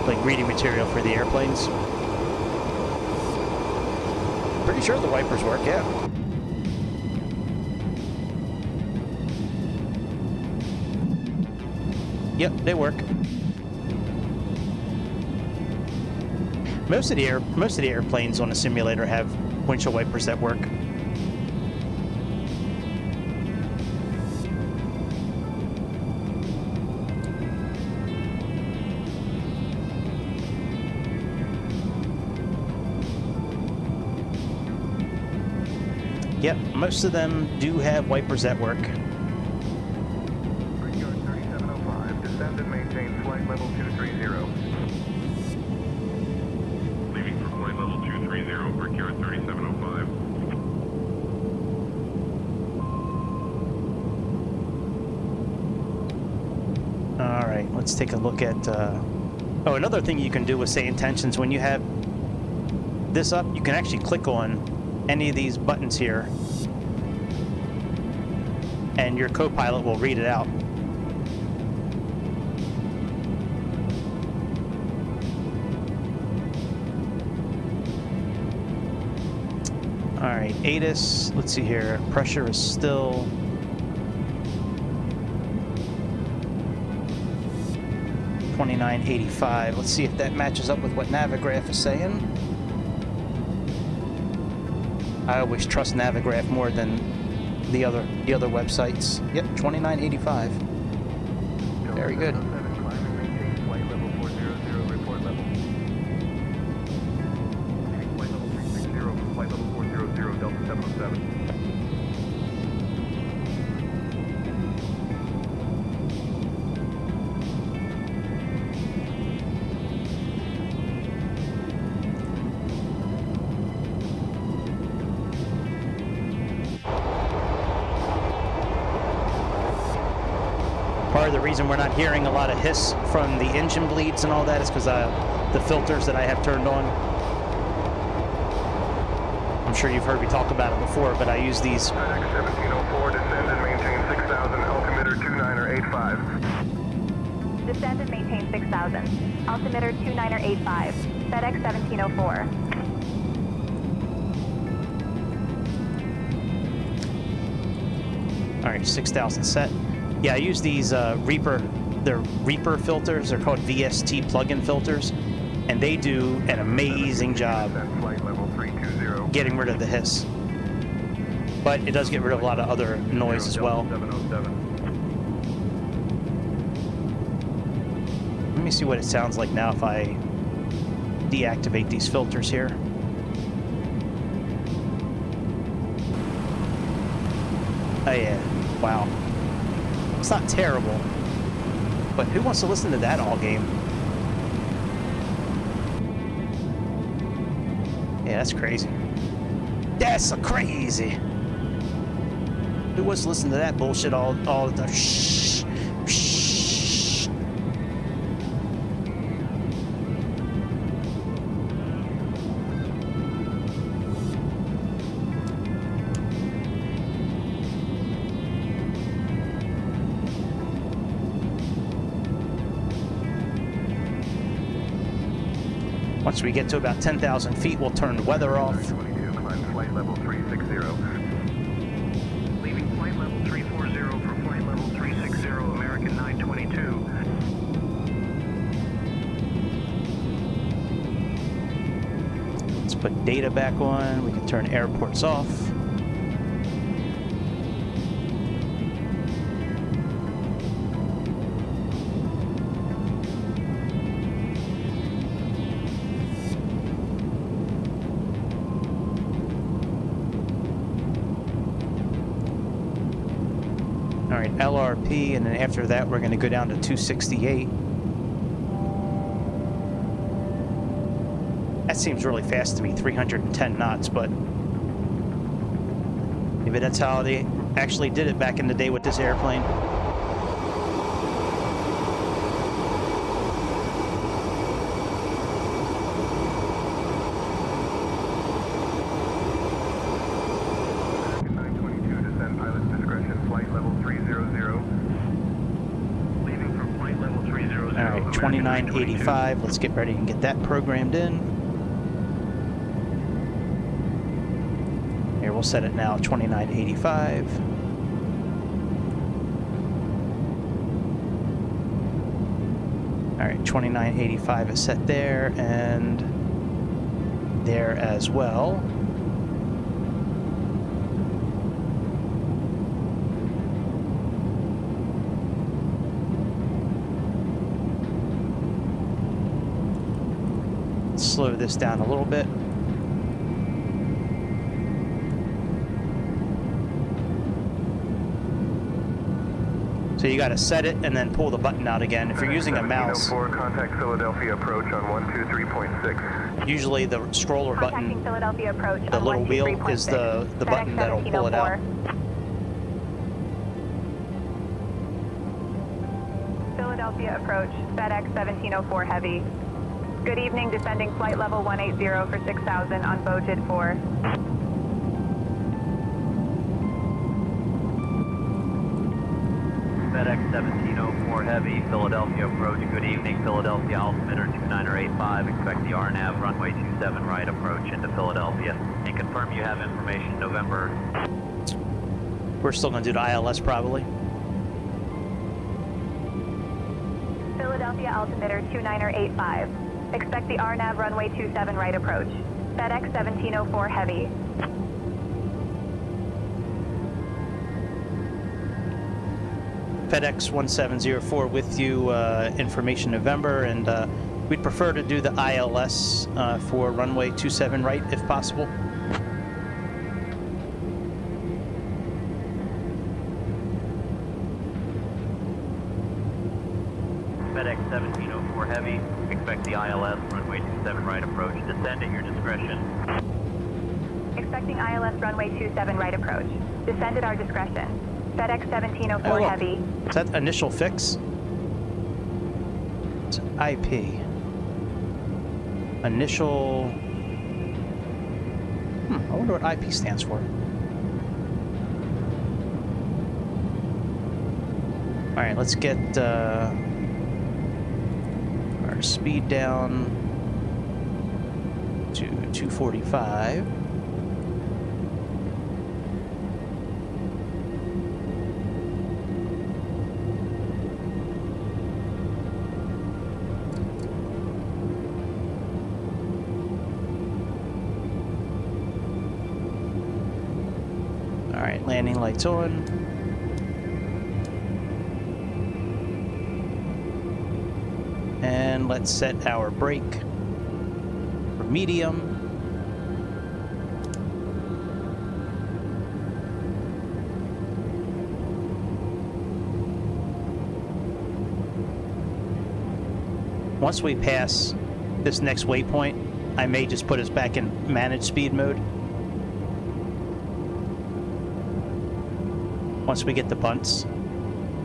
Like reading material for the airplanes. Pretty sure the wipers work, yeah. Yep, they work. Most of the airplanes on the simulator have windshield wipers that work. Yep, most of them do have wipers that work. Brickyard 3705, descend and maintain flight level 230. Leaving for flight level 230, Brickyard 3705. All right, let's take a look at... Oh, another thing you can do with say intentions, when you have this up, you can actually click on any of these buttons here and your co-pilot will read it out. All right, ATIS, let's see here, pressure is still 2985. Let's see if that matches up with what Navigraph is saying. I always trust Navigraph more than the other websites. Yep, 2985. Very good. Part of the reason we're not hearing a lot of hiss from the engine bleeds and all that is because the filters that I have turned on. I'm sure you've heard me talk about it before, but I use these. FedEx 1704, descend and maintain 6,000, altimeter 2985. Descend and maintain 6,000. Altimeter 2985. FedEx 1704. All right, 6,000 set. Yeah, I use these Reaper filters. They're called VST Plugin Filters, and they do an amazing job Flight level 320. getting rid of the hiss. But it does get rid of a lot of other noise as well. 707. Let me see what it sounds like now if I deactivate these filters here. Oh yeah, wow. It's not terrible, but who wants to listen to that all game? Yeah, that's crazy. That's crazy. Who wants to listen to that bullshit all the time? Shh, shh. Once we get to about 10,000 feet, we'll turn the weather off. 22, climb flight level 360. Leaving flight level 340 for flight level 360, American 922. Let's put data back on. We can turn airports off. All right, LRP, and then after that, we're going to go down to 268. That seems really fast to me, 310 knots, but maybe that's how they actually did it back in the day with this airplane. American 922, descend pilot's discretion, flight level 300. Leaving from flight level 300. All right, 2985. Let's get ready and get that programmed in. Here, we'll set it now, 2985. All right, 2985 is set there and there as well. Slow this down a little bit. So you got to set it and then pull the button out again. If you're using a mouse, 1704, contact Philadelphia approach on 123.6. usually the scroller Contacting button, Philadelphia approach the on little wheel, is 123.6. the button that'll pull it out. Philadelphia approach, FedEx 1704 Heavy. Good evening, descending flight level 180 for 6,000 on Bojid 4. FedEx 1704 Heavy, Philadelphia approach. Good evening, Philadelphia altimeter 2985. Expect the RNAV runway 27 right approach into Philadelphia. And confirm you have information November. We're still going to do the ILS probably. Philadelphia altimeter 2985. Expect the RNAV runway 27 right approach. FedEx 1704 Heavy. FedEx 1704 with you, information November, and we'd prefer to do the ILS for runway 27 right if possible. FedEx 1704 Heavy. Expect the ILS runway 27 right approach. Descend at your discretion. Expecting ILS runway 27 right approach. Descend at our discretion. FedEx 1704 Oh, look. Heavy. Is that initial fix? It's IP. Initial... I wonder what IP stands for. Alright, let's get our speed down to 245. Alright, landing lights on. And let's set our brake for medium. Once we pass this next waypoint, I may just put us back in managed speed mode. Once we get the bunts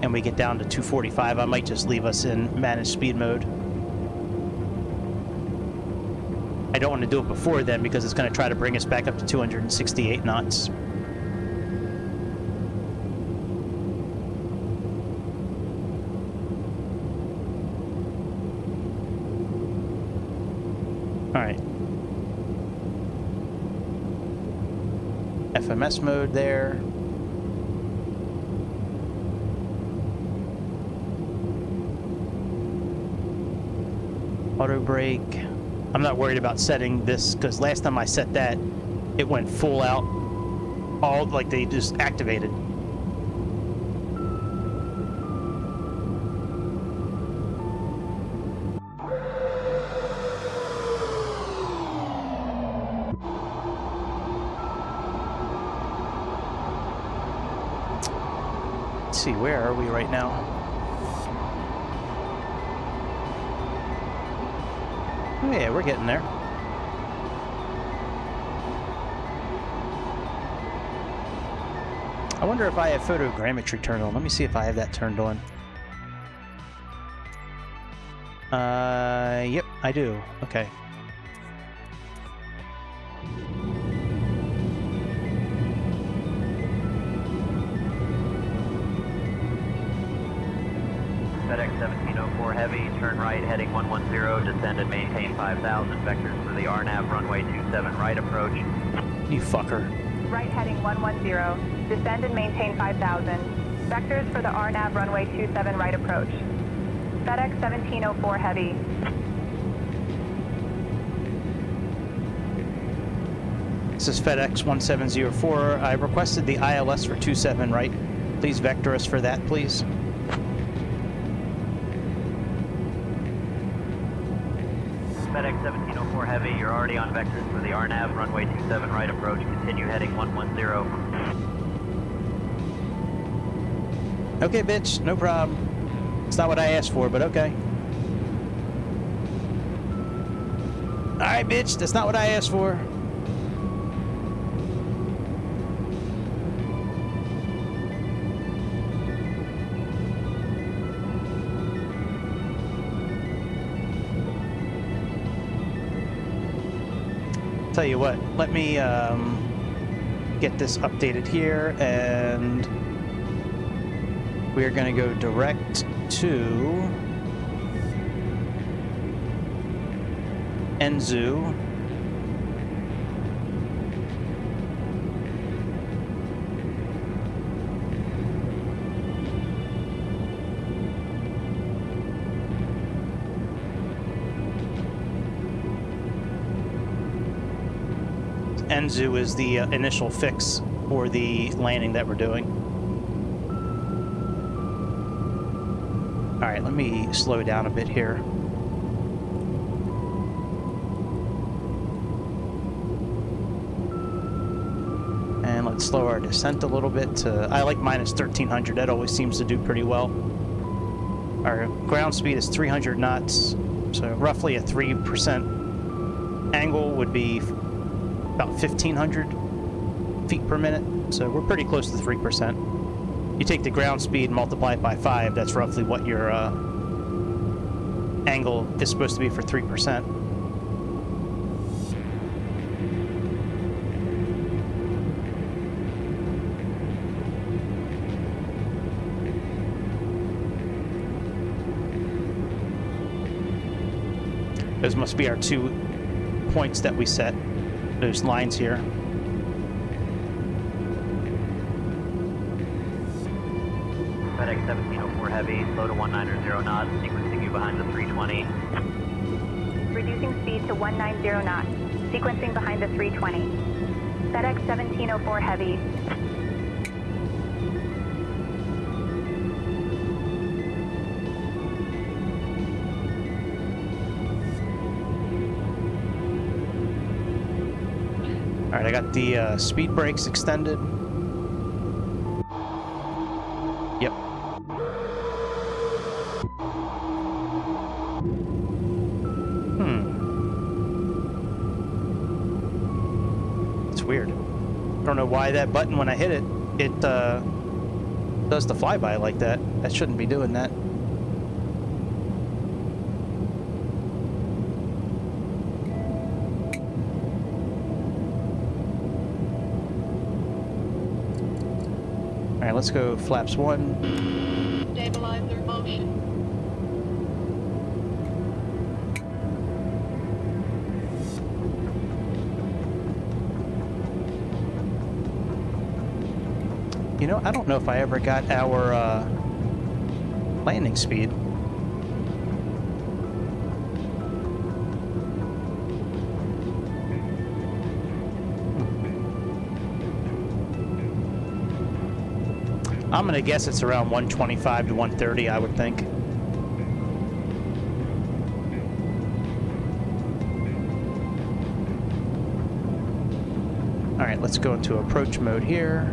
and we get down to 245, I might just leave us in managed speed mode. I don't want to do it before then because it's going to try to bring us back up to 268 knots. Alright. FMS mode there. Auto brake. I'm not worried about setting this because last time I set that, it went full out. All like they just activated. Let's see, where are we right now? Yeah, we're getting there. I wonder if I have photogrammetry turned on. Let me see if I have that turned on. Yep, I do. Okay. FedEx 1704 Heavy, turn right, heading 110, descend and maintain 5,000. Vectors for the RNAV runway 27 right approach. You fucker. Right heading 110. Descend and maintain 5,000. Vectors for the RNAV runway 27 right approach. FedEx 1704 Heavy. This is FedEx 1704. I requested the ILS for 27 right. Please vector us for that, please. FedEx 1704 Heavy, you're already on vectors for the RNAV, runway 27 right approach, continue heading 110. Okay, bitch, no problem. It's not what I asked for, but okay. Alright, bitch, that's not what I asked for. Tell you what, let me get this updated here, and we're going to go direct to Enzu. Enzu is the initial fix for the landing that we're doing. Alright, let me slow down a bit here. And let's slow our descent a little bit to, I like minus 1300, that always seems to do pretty well. Our ground speed is 300 knots, so roughly a 3% angle would be about 1,500 feet per minute, so we're pretty close to 3%. you take the ground speed, multiply it by 5, that's roughly what your angle is supposed to be for 3%. Those must be our 2 points that we set, those lines here. FedEx 1704 Heavy, slow to 1900 knots, sequencing you behind the 320. Reducing speed to 190 knots. Sequencing behind the 320. FedEx 1704 Heavy. All right, I got the speed brakes extended. Yep. It's weird. I don't know why that button, when I hit it, it does the flyby like that. That shouldn't be doing that. All right, let's go flaps 1. Stabilizer motion. You know, I don't know if I ever got our landing speed. I'm gonna guess it's around 125 to 130, I would think. All right, let's go into approach mode here.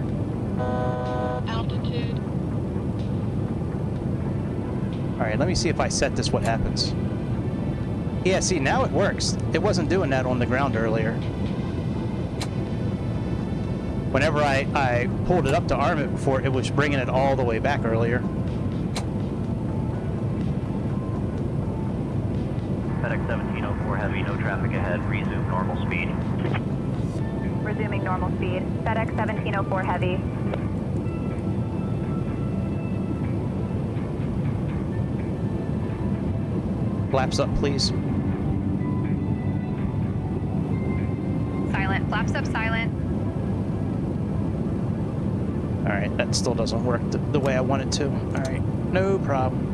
Altitude. All right, let me see if I set this, what happens. Yeah, see, now it works. It wasn't doing that on the ground earlier. Whenever I pulled it up to arm it before, it was bringing it all the way back earlier. FedEx 1704 Heavy, no traffic ahead, resume normal speed. Resuming normal speed. FedEx 1704 Heavy. Flaps up, please. Silent. Flaps up, silent. All right, that still doesn't work the way I want it to. All right, no problem.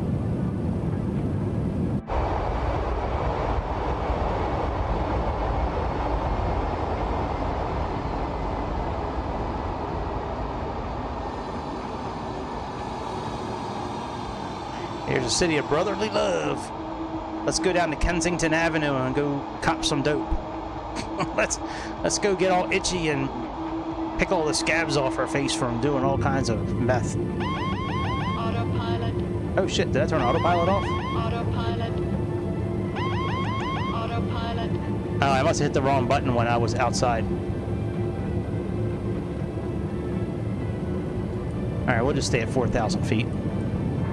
Here's a city of brotherly love. Let's go down to Kensington Avenue and go cop some dope. let's go get all itchy and pick all the scabs off our face from doing all kinds of meth. Autopilot. Oh shit, did I turn autopilot off? Autopilot. Autopilot. Oh, I must have hit the wrong button when I was outside. Alright, we'll just stay at 4,000 feet.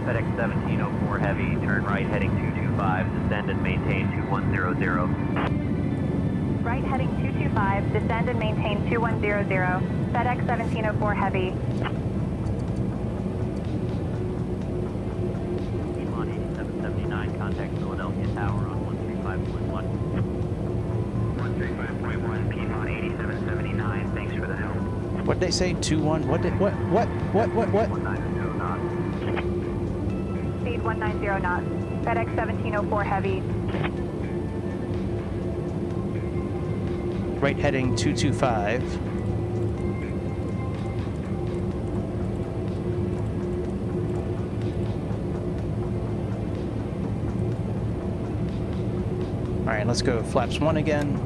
FedEx 1704 Heavy, turn right heading 225, descend and maintain 2100. Right heading 225, descend and maintain 2100. FedEx 1704 Heavy. Elon 8779, contact Philadelphia Tower on 135.1. 135.1, Piedmont 8779, thanks for the help. What'd they say? 2-1? What? 190 knots. Speed 190 knots. FedEx 1704 Heavy. Right heading 225. Alright, let's go flaps 1 again.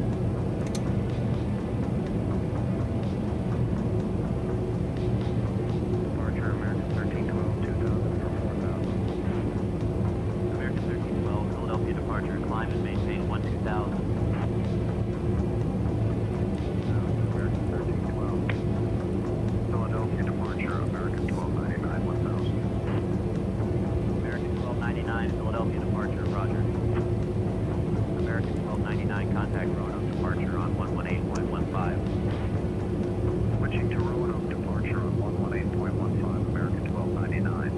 Departure American 1312, 2000 for 4,000. American 1312, Philadelphia departure, climb and maintain 12,000. American 1312. Philadelphia departure, American 1299. Philadelphia departure, roger. American 1299, contact Roanoke departure on 118.15. Switching to Roanoke departure on 118.15, American 1299.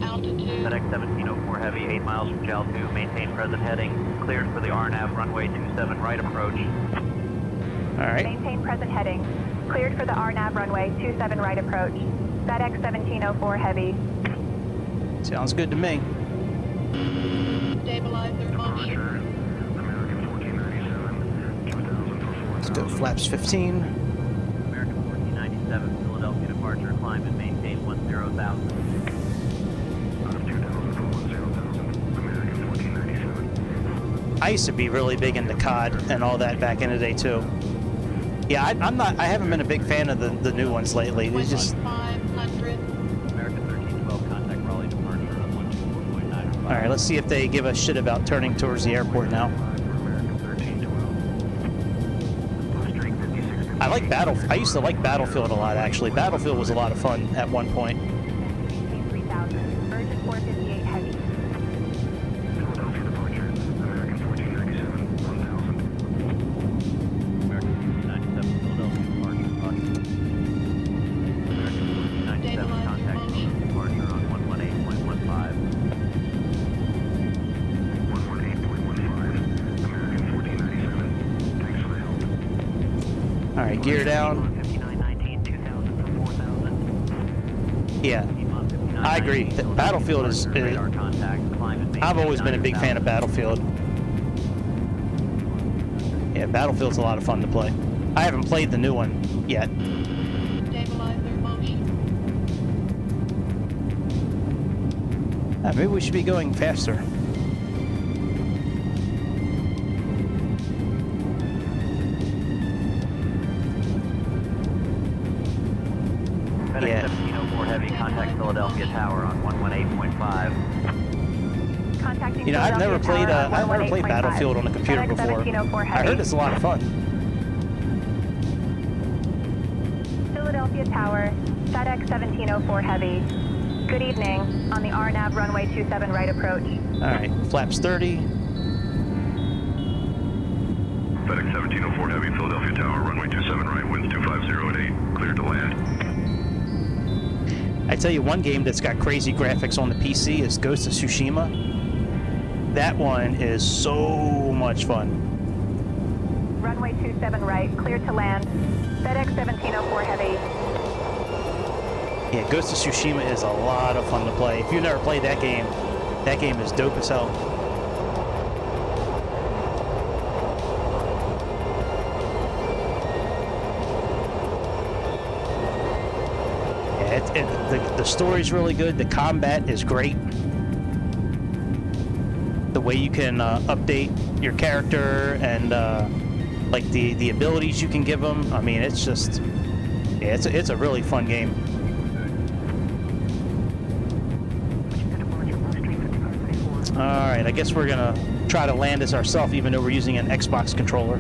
Altitude. FedEx 1704 Heavy, 8 miles from JAL 2, maintain present heading, cleared for the RNAV runway 27 right approach. All right. Maintain present heading. Cleared for the RNAV runway 27 right approach. FedEx 1704 Heavy. Sounds good to me. Stabilizer motion. American 1497, 2000 for 4000. Let's go flaps 15. American 1497, Philadelphia departure, climb and maintain 10,000. Out of 2000 for 10,000, American 1497. I used to be really big into COD and all that back in the day too. Yeah, I haven't been a big fan of the new ones lately. They just, 500. American 1312, contact Raleigh departure on 124.9. all right, let's see if they give us shit about turning towards the airport now. American 1312. Strength 56. I used to like Battlefield a lot, actually. Battlefield was a lot of fun at one point. 3000. Virgin 458 Heavy. Philadelphia departure, American 1497, 1000. American 1497, Philadelphia departure, roger. American 1497, contact Raleigh departure on 118.15. 118.15, American 1497. Thanks for the help. All right, gear down. 5919, 2000 for 4,000. Yeah, I agree. Battlefield is. Radar contact, climb and I've maintain always been a big fan of 9,000. Battlefield. Yeah, Battlefield's a lot of fun to play. I haven't played the new one yet. Stabilizer motion. Maybe we should be going faster. FedEx Yeah. 1704 Heavy, contact Philadelphia Tower on 118.5. Contacting You know, I've never played Philadelphia Tower on 118.5. Battlefield on a computer FedEx before. 1704 I Heavy. heard it's a lot of fun. Philadelphia Tower, FedEx 1704 Heavy. Good evening. On the RNAV runway 27 right approach. All right, flaps 30. FedEx 1704 Heavy, Philadelphia Tower, runway 27 right, winds 250 at 8, cleared to land. I tell you, one game that's got crazy graphics on the PC is Ghost of Tsushima. That one is so much fun. Runway 27 right, cleared to land. FedEx 1704 Heavy. Yeah, Ghost of Tsushima is a lot of fun to play. If you've never played that game is dope as hell. Yeah, the story's really good. The combat is great. The way you can update your character and like the abilities you can give them. I mean, it's just, yeah, it's a really fun game. All right, I guess we're gonna try to land this ourselves, even though we're using an Xbox controller.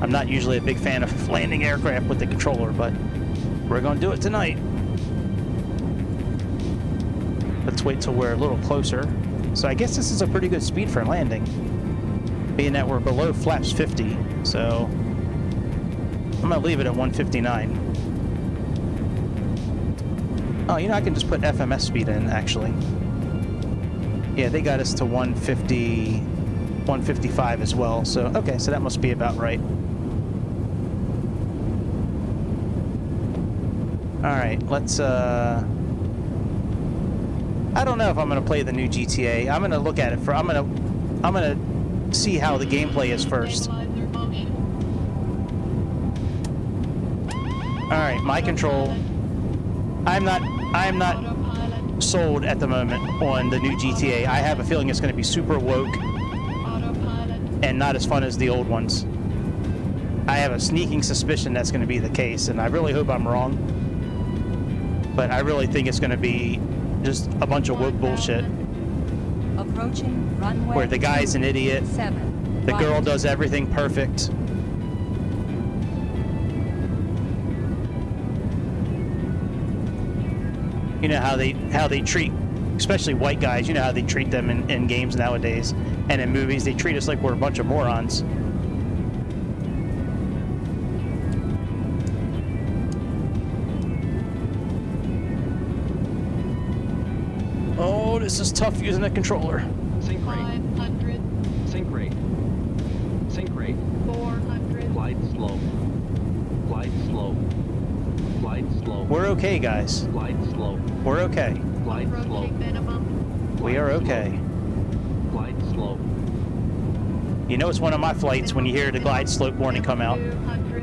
I'm not usually a big fan of landing aircraft with the controller, but we're gonna do it tonight. Let's wait till we're a little closer. So I guess this is a pretty good speed for landing, being that we're below flaps 50. So I'm gonna leave it at 159. Oh, you know, I can just put FMS speed in, actually. Yeah, they got us to 150, 155 as well. So, okay, so that must be about right. All right, let's, I don't know if I'm going to play the new GTA. I'm going to look at it I'm going to see how the gameplay is first. Stabilizer motion. All right, my control. I'm not Autopilot. sold at the moment on the new GTA. I have a feeling it's going to be super woke Autopilot. and not as fun as the old ones. I have a sneaking suspicion that's going to be the case, and I really hope I'm wrong. But I really think it's going to be just a bunch of woke bullshit, Approaching runway where the guy's an idiot, 7. the girl does everything perfect, You know how they treat, especially white guys. You know how they treat them in games nowadays, and in movies they treat us like we're a bunch of morons. Oh, this is tough using a controller. Sink rate. 500, Sink rate. Sink rate. 400. Glide slope. Glide slope. Glide slope. We're okay, guys. Glide slope. We're okay. Glide slope. Approaching minimum. We are okay. Glide slope. You know it's one of my flights when you hear the glide slope warning come out. 200.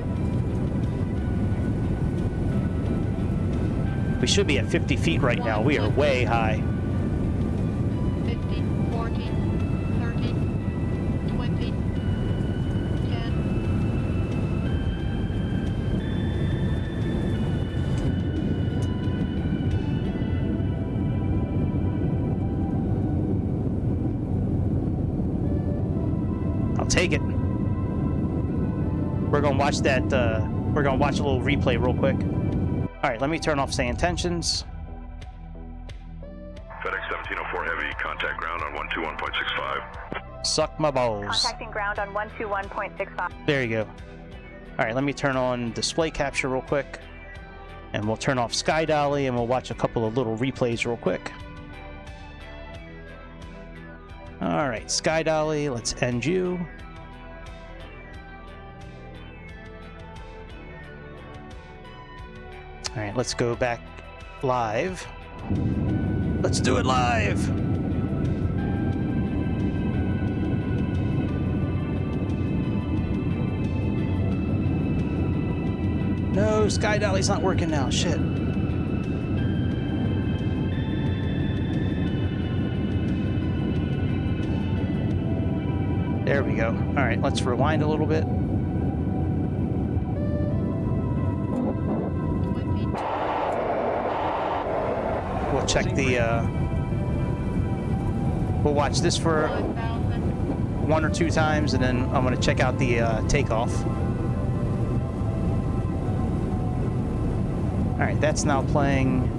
We should be at 50 feet right now. We are way high. 50, 40, 30, 20, 10. I'll take it. We're gonna watch that. We're gonna watch a little replay real quick. All right, let me turn off say intentions. FedEx 1704 Heavy, contact ground on 121.65. Suck my balls. Contacting ground on 121.65. There you go. All right, let me turn on display capture real quick, and we'll turn off Sky Dolly, and we'll watch a couple of little replays real quick. All right, Sky Dolly, let's end you. All right, let's go back live. Let's do it live. No, Sky Dolly's not working now. Shit. There we go. All right, let's rewind a little bit. We'll check the, we'll watch this for 1 or 2 times, and then I'm going to check out the takeoff. All right, that's now playing.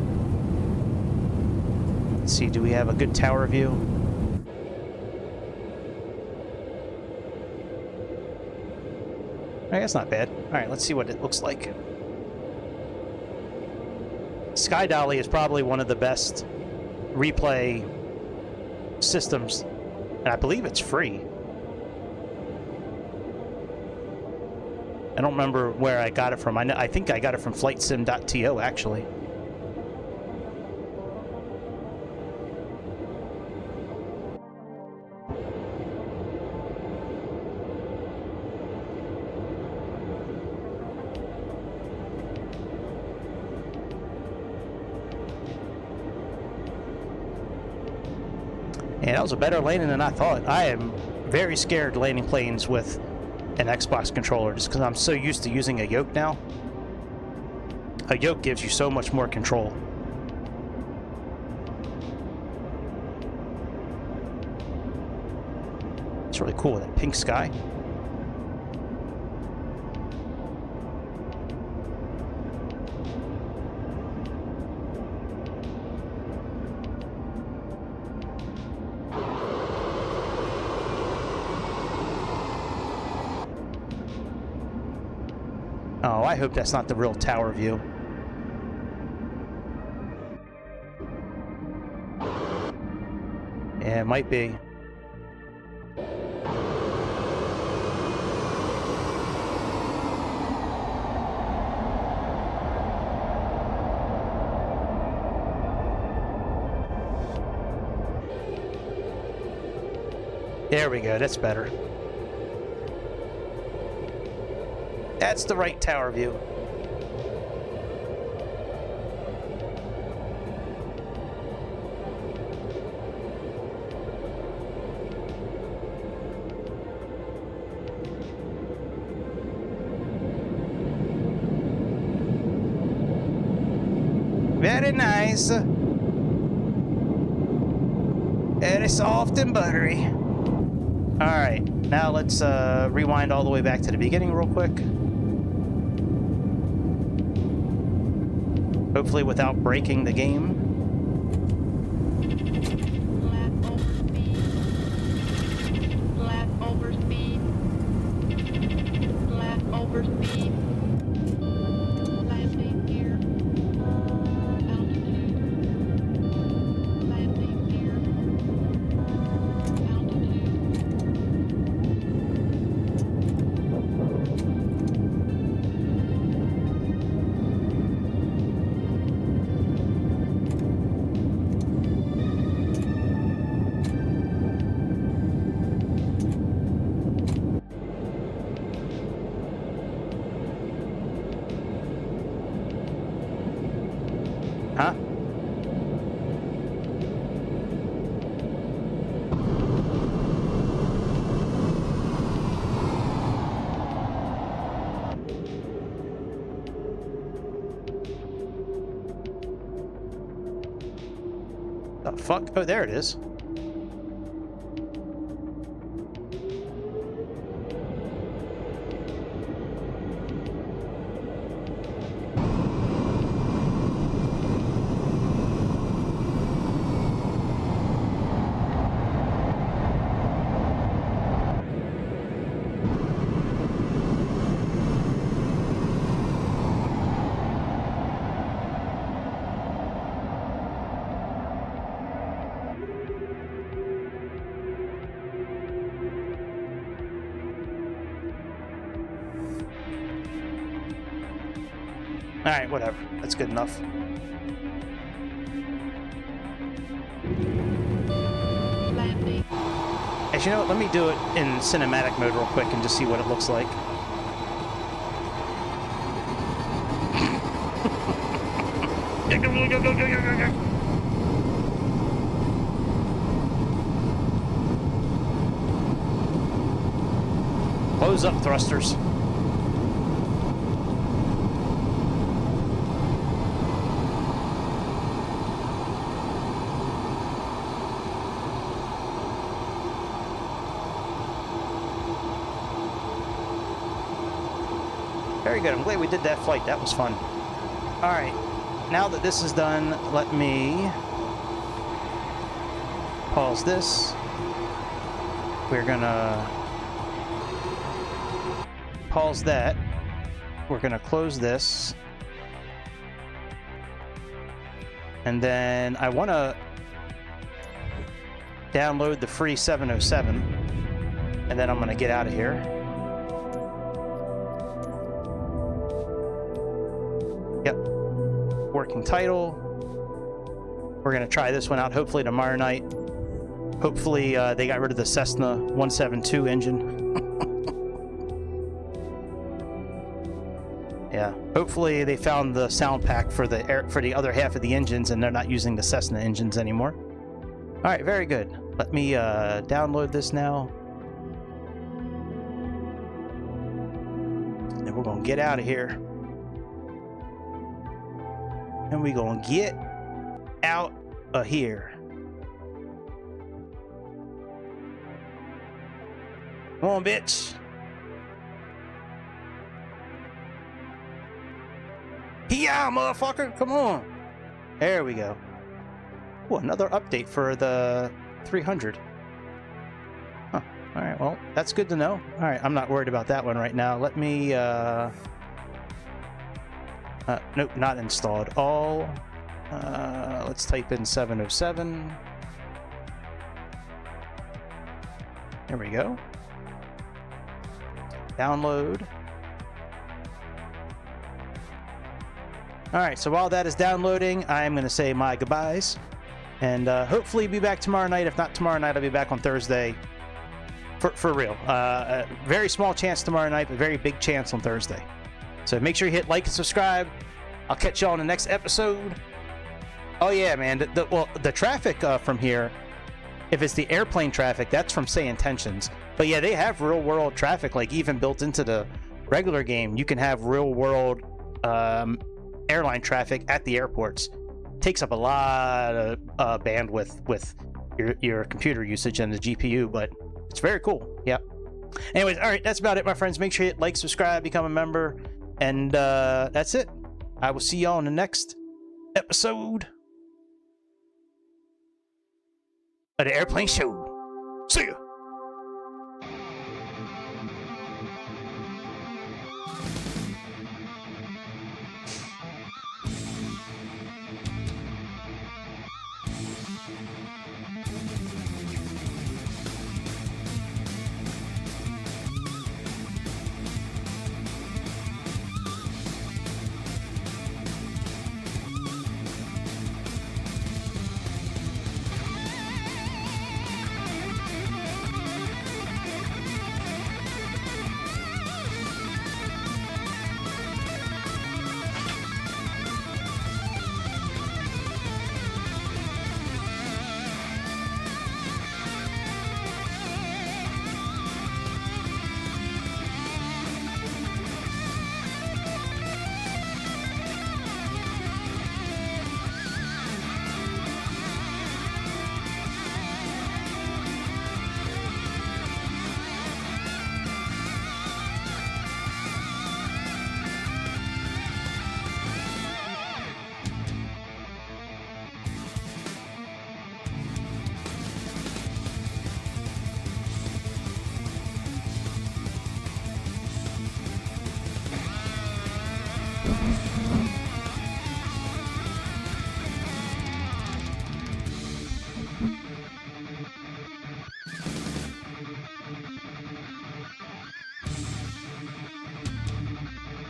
Let's see, do we have a good tower view? All right, that's not bad. All right, let's see what it looks like. Sky Dolly is probably one of the best replay systems, and I believe it's free. I don't remember where I got it from. I think I got it from flightsim.to actually. Yeah, that was a better landing than I thought. I am very scared landing planes with an Xbox controller just because I'm so used to using a yoke now. A yoke gives you so much more control. It's really cool, that pink sky. Oh, I hope that's not the real tower view. Yeah, it might be. There we go, that's better. That's the right tower view. Very nice. Very soft and buttery. All right, now let's rewind all the way back to the beginning real quick. Hopefully without breaking the game. The fuck? Oh, there it is. Alright, whatever. That's good enough. Landing. Actually, you know what? Let me do it in cinematic mode real quick and just see what it looks like. Close up thrusters. Very good. I'm glad we did that flight. That was fun. All right. Now that this is done, let me pause this. We're gonna pause that. We're gonna close this. And then I want to download the free 707. And then I'm going to get out of here. Yep. Working title. We're going to try this one out hopefully tomorrow night. Hopefully they got rid of the Cessna 172 engine. Yeah. Hopefully they found the sound pack for the other half of the engines and they're not using the Cessna engines anymore. All right, very good. Let me download this now. And we're going to get out of here. And we're going to get out of here. Come on, bitch. Yeah, motherfucker. Come on. There we go. Oh, another update for the 300. Huh. All right, well, that's good to know. All right, I'm not worried about that one right now. Let me... nope, not installed. All... let's type in 707. There we go. Download. Alright, so while that is downloading, I'm going to say my goodbyes. And hopefully be back tomorrow night. If not tomorrow night, I'll be back on Thursday. For real. A very small chance tomorrow night, but very big chance on Thursday. So make sure you hit like and subscribe. I'll catch y'all in the next episode. Oh yeah, man. The traffic from here, if it's the airplane traffic, that's from Say Intentions. But yeah, they have real-world traffic, like even built into the regular game. You can have real-world... airline traffic at the airports. Takes up a lot of bandwidth with your computer usage and the GPU, but it's very cool. Yep. Anyways, all right, that's about it, my friends. Make sure you hit like, subscribe, become a member, and that's it. I will see y'all in the next episode of the Airplane Show. See ya.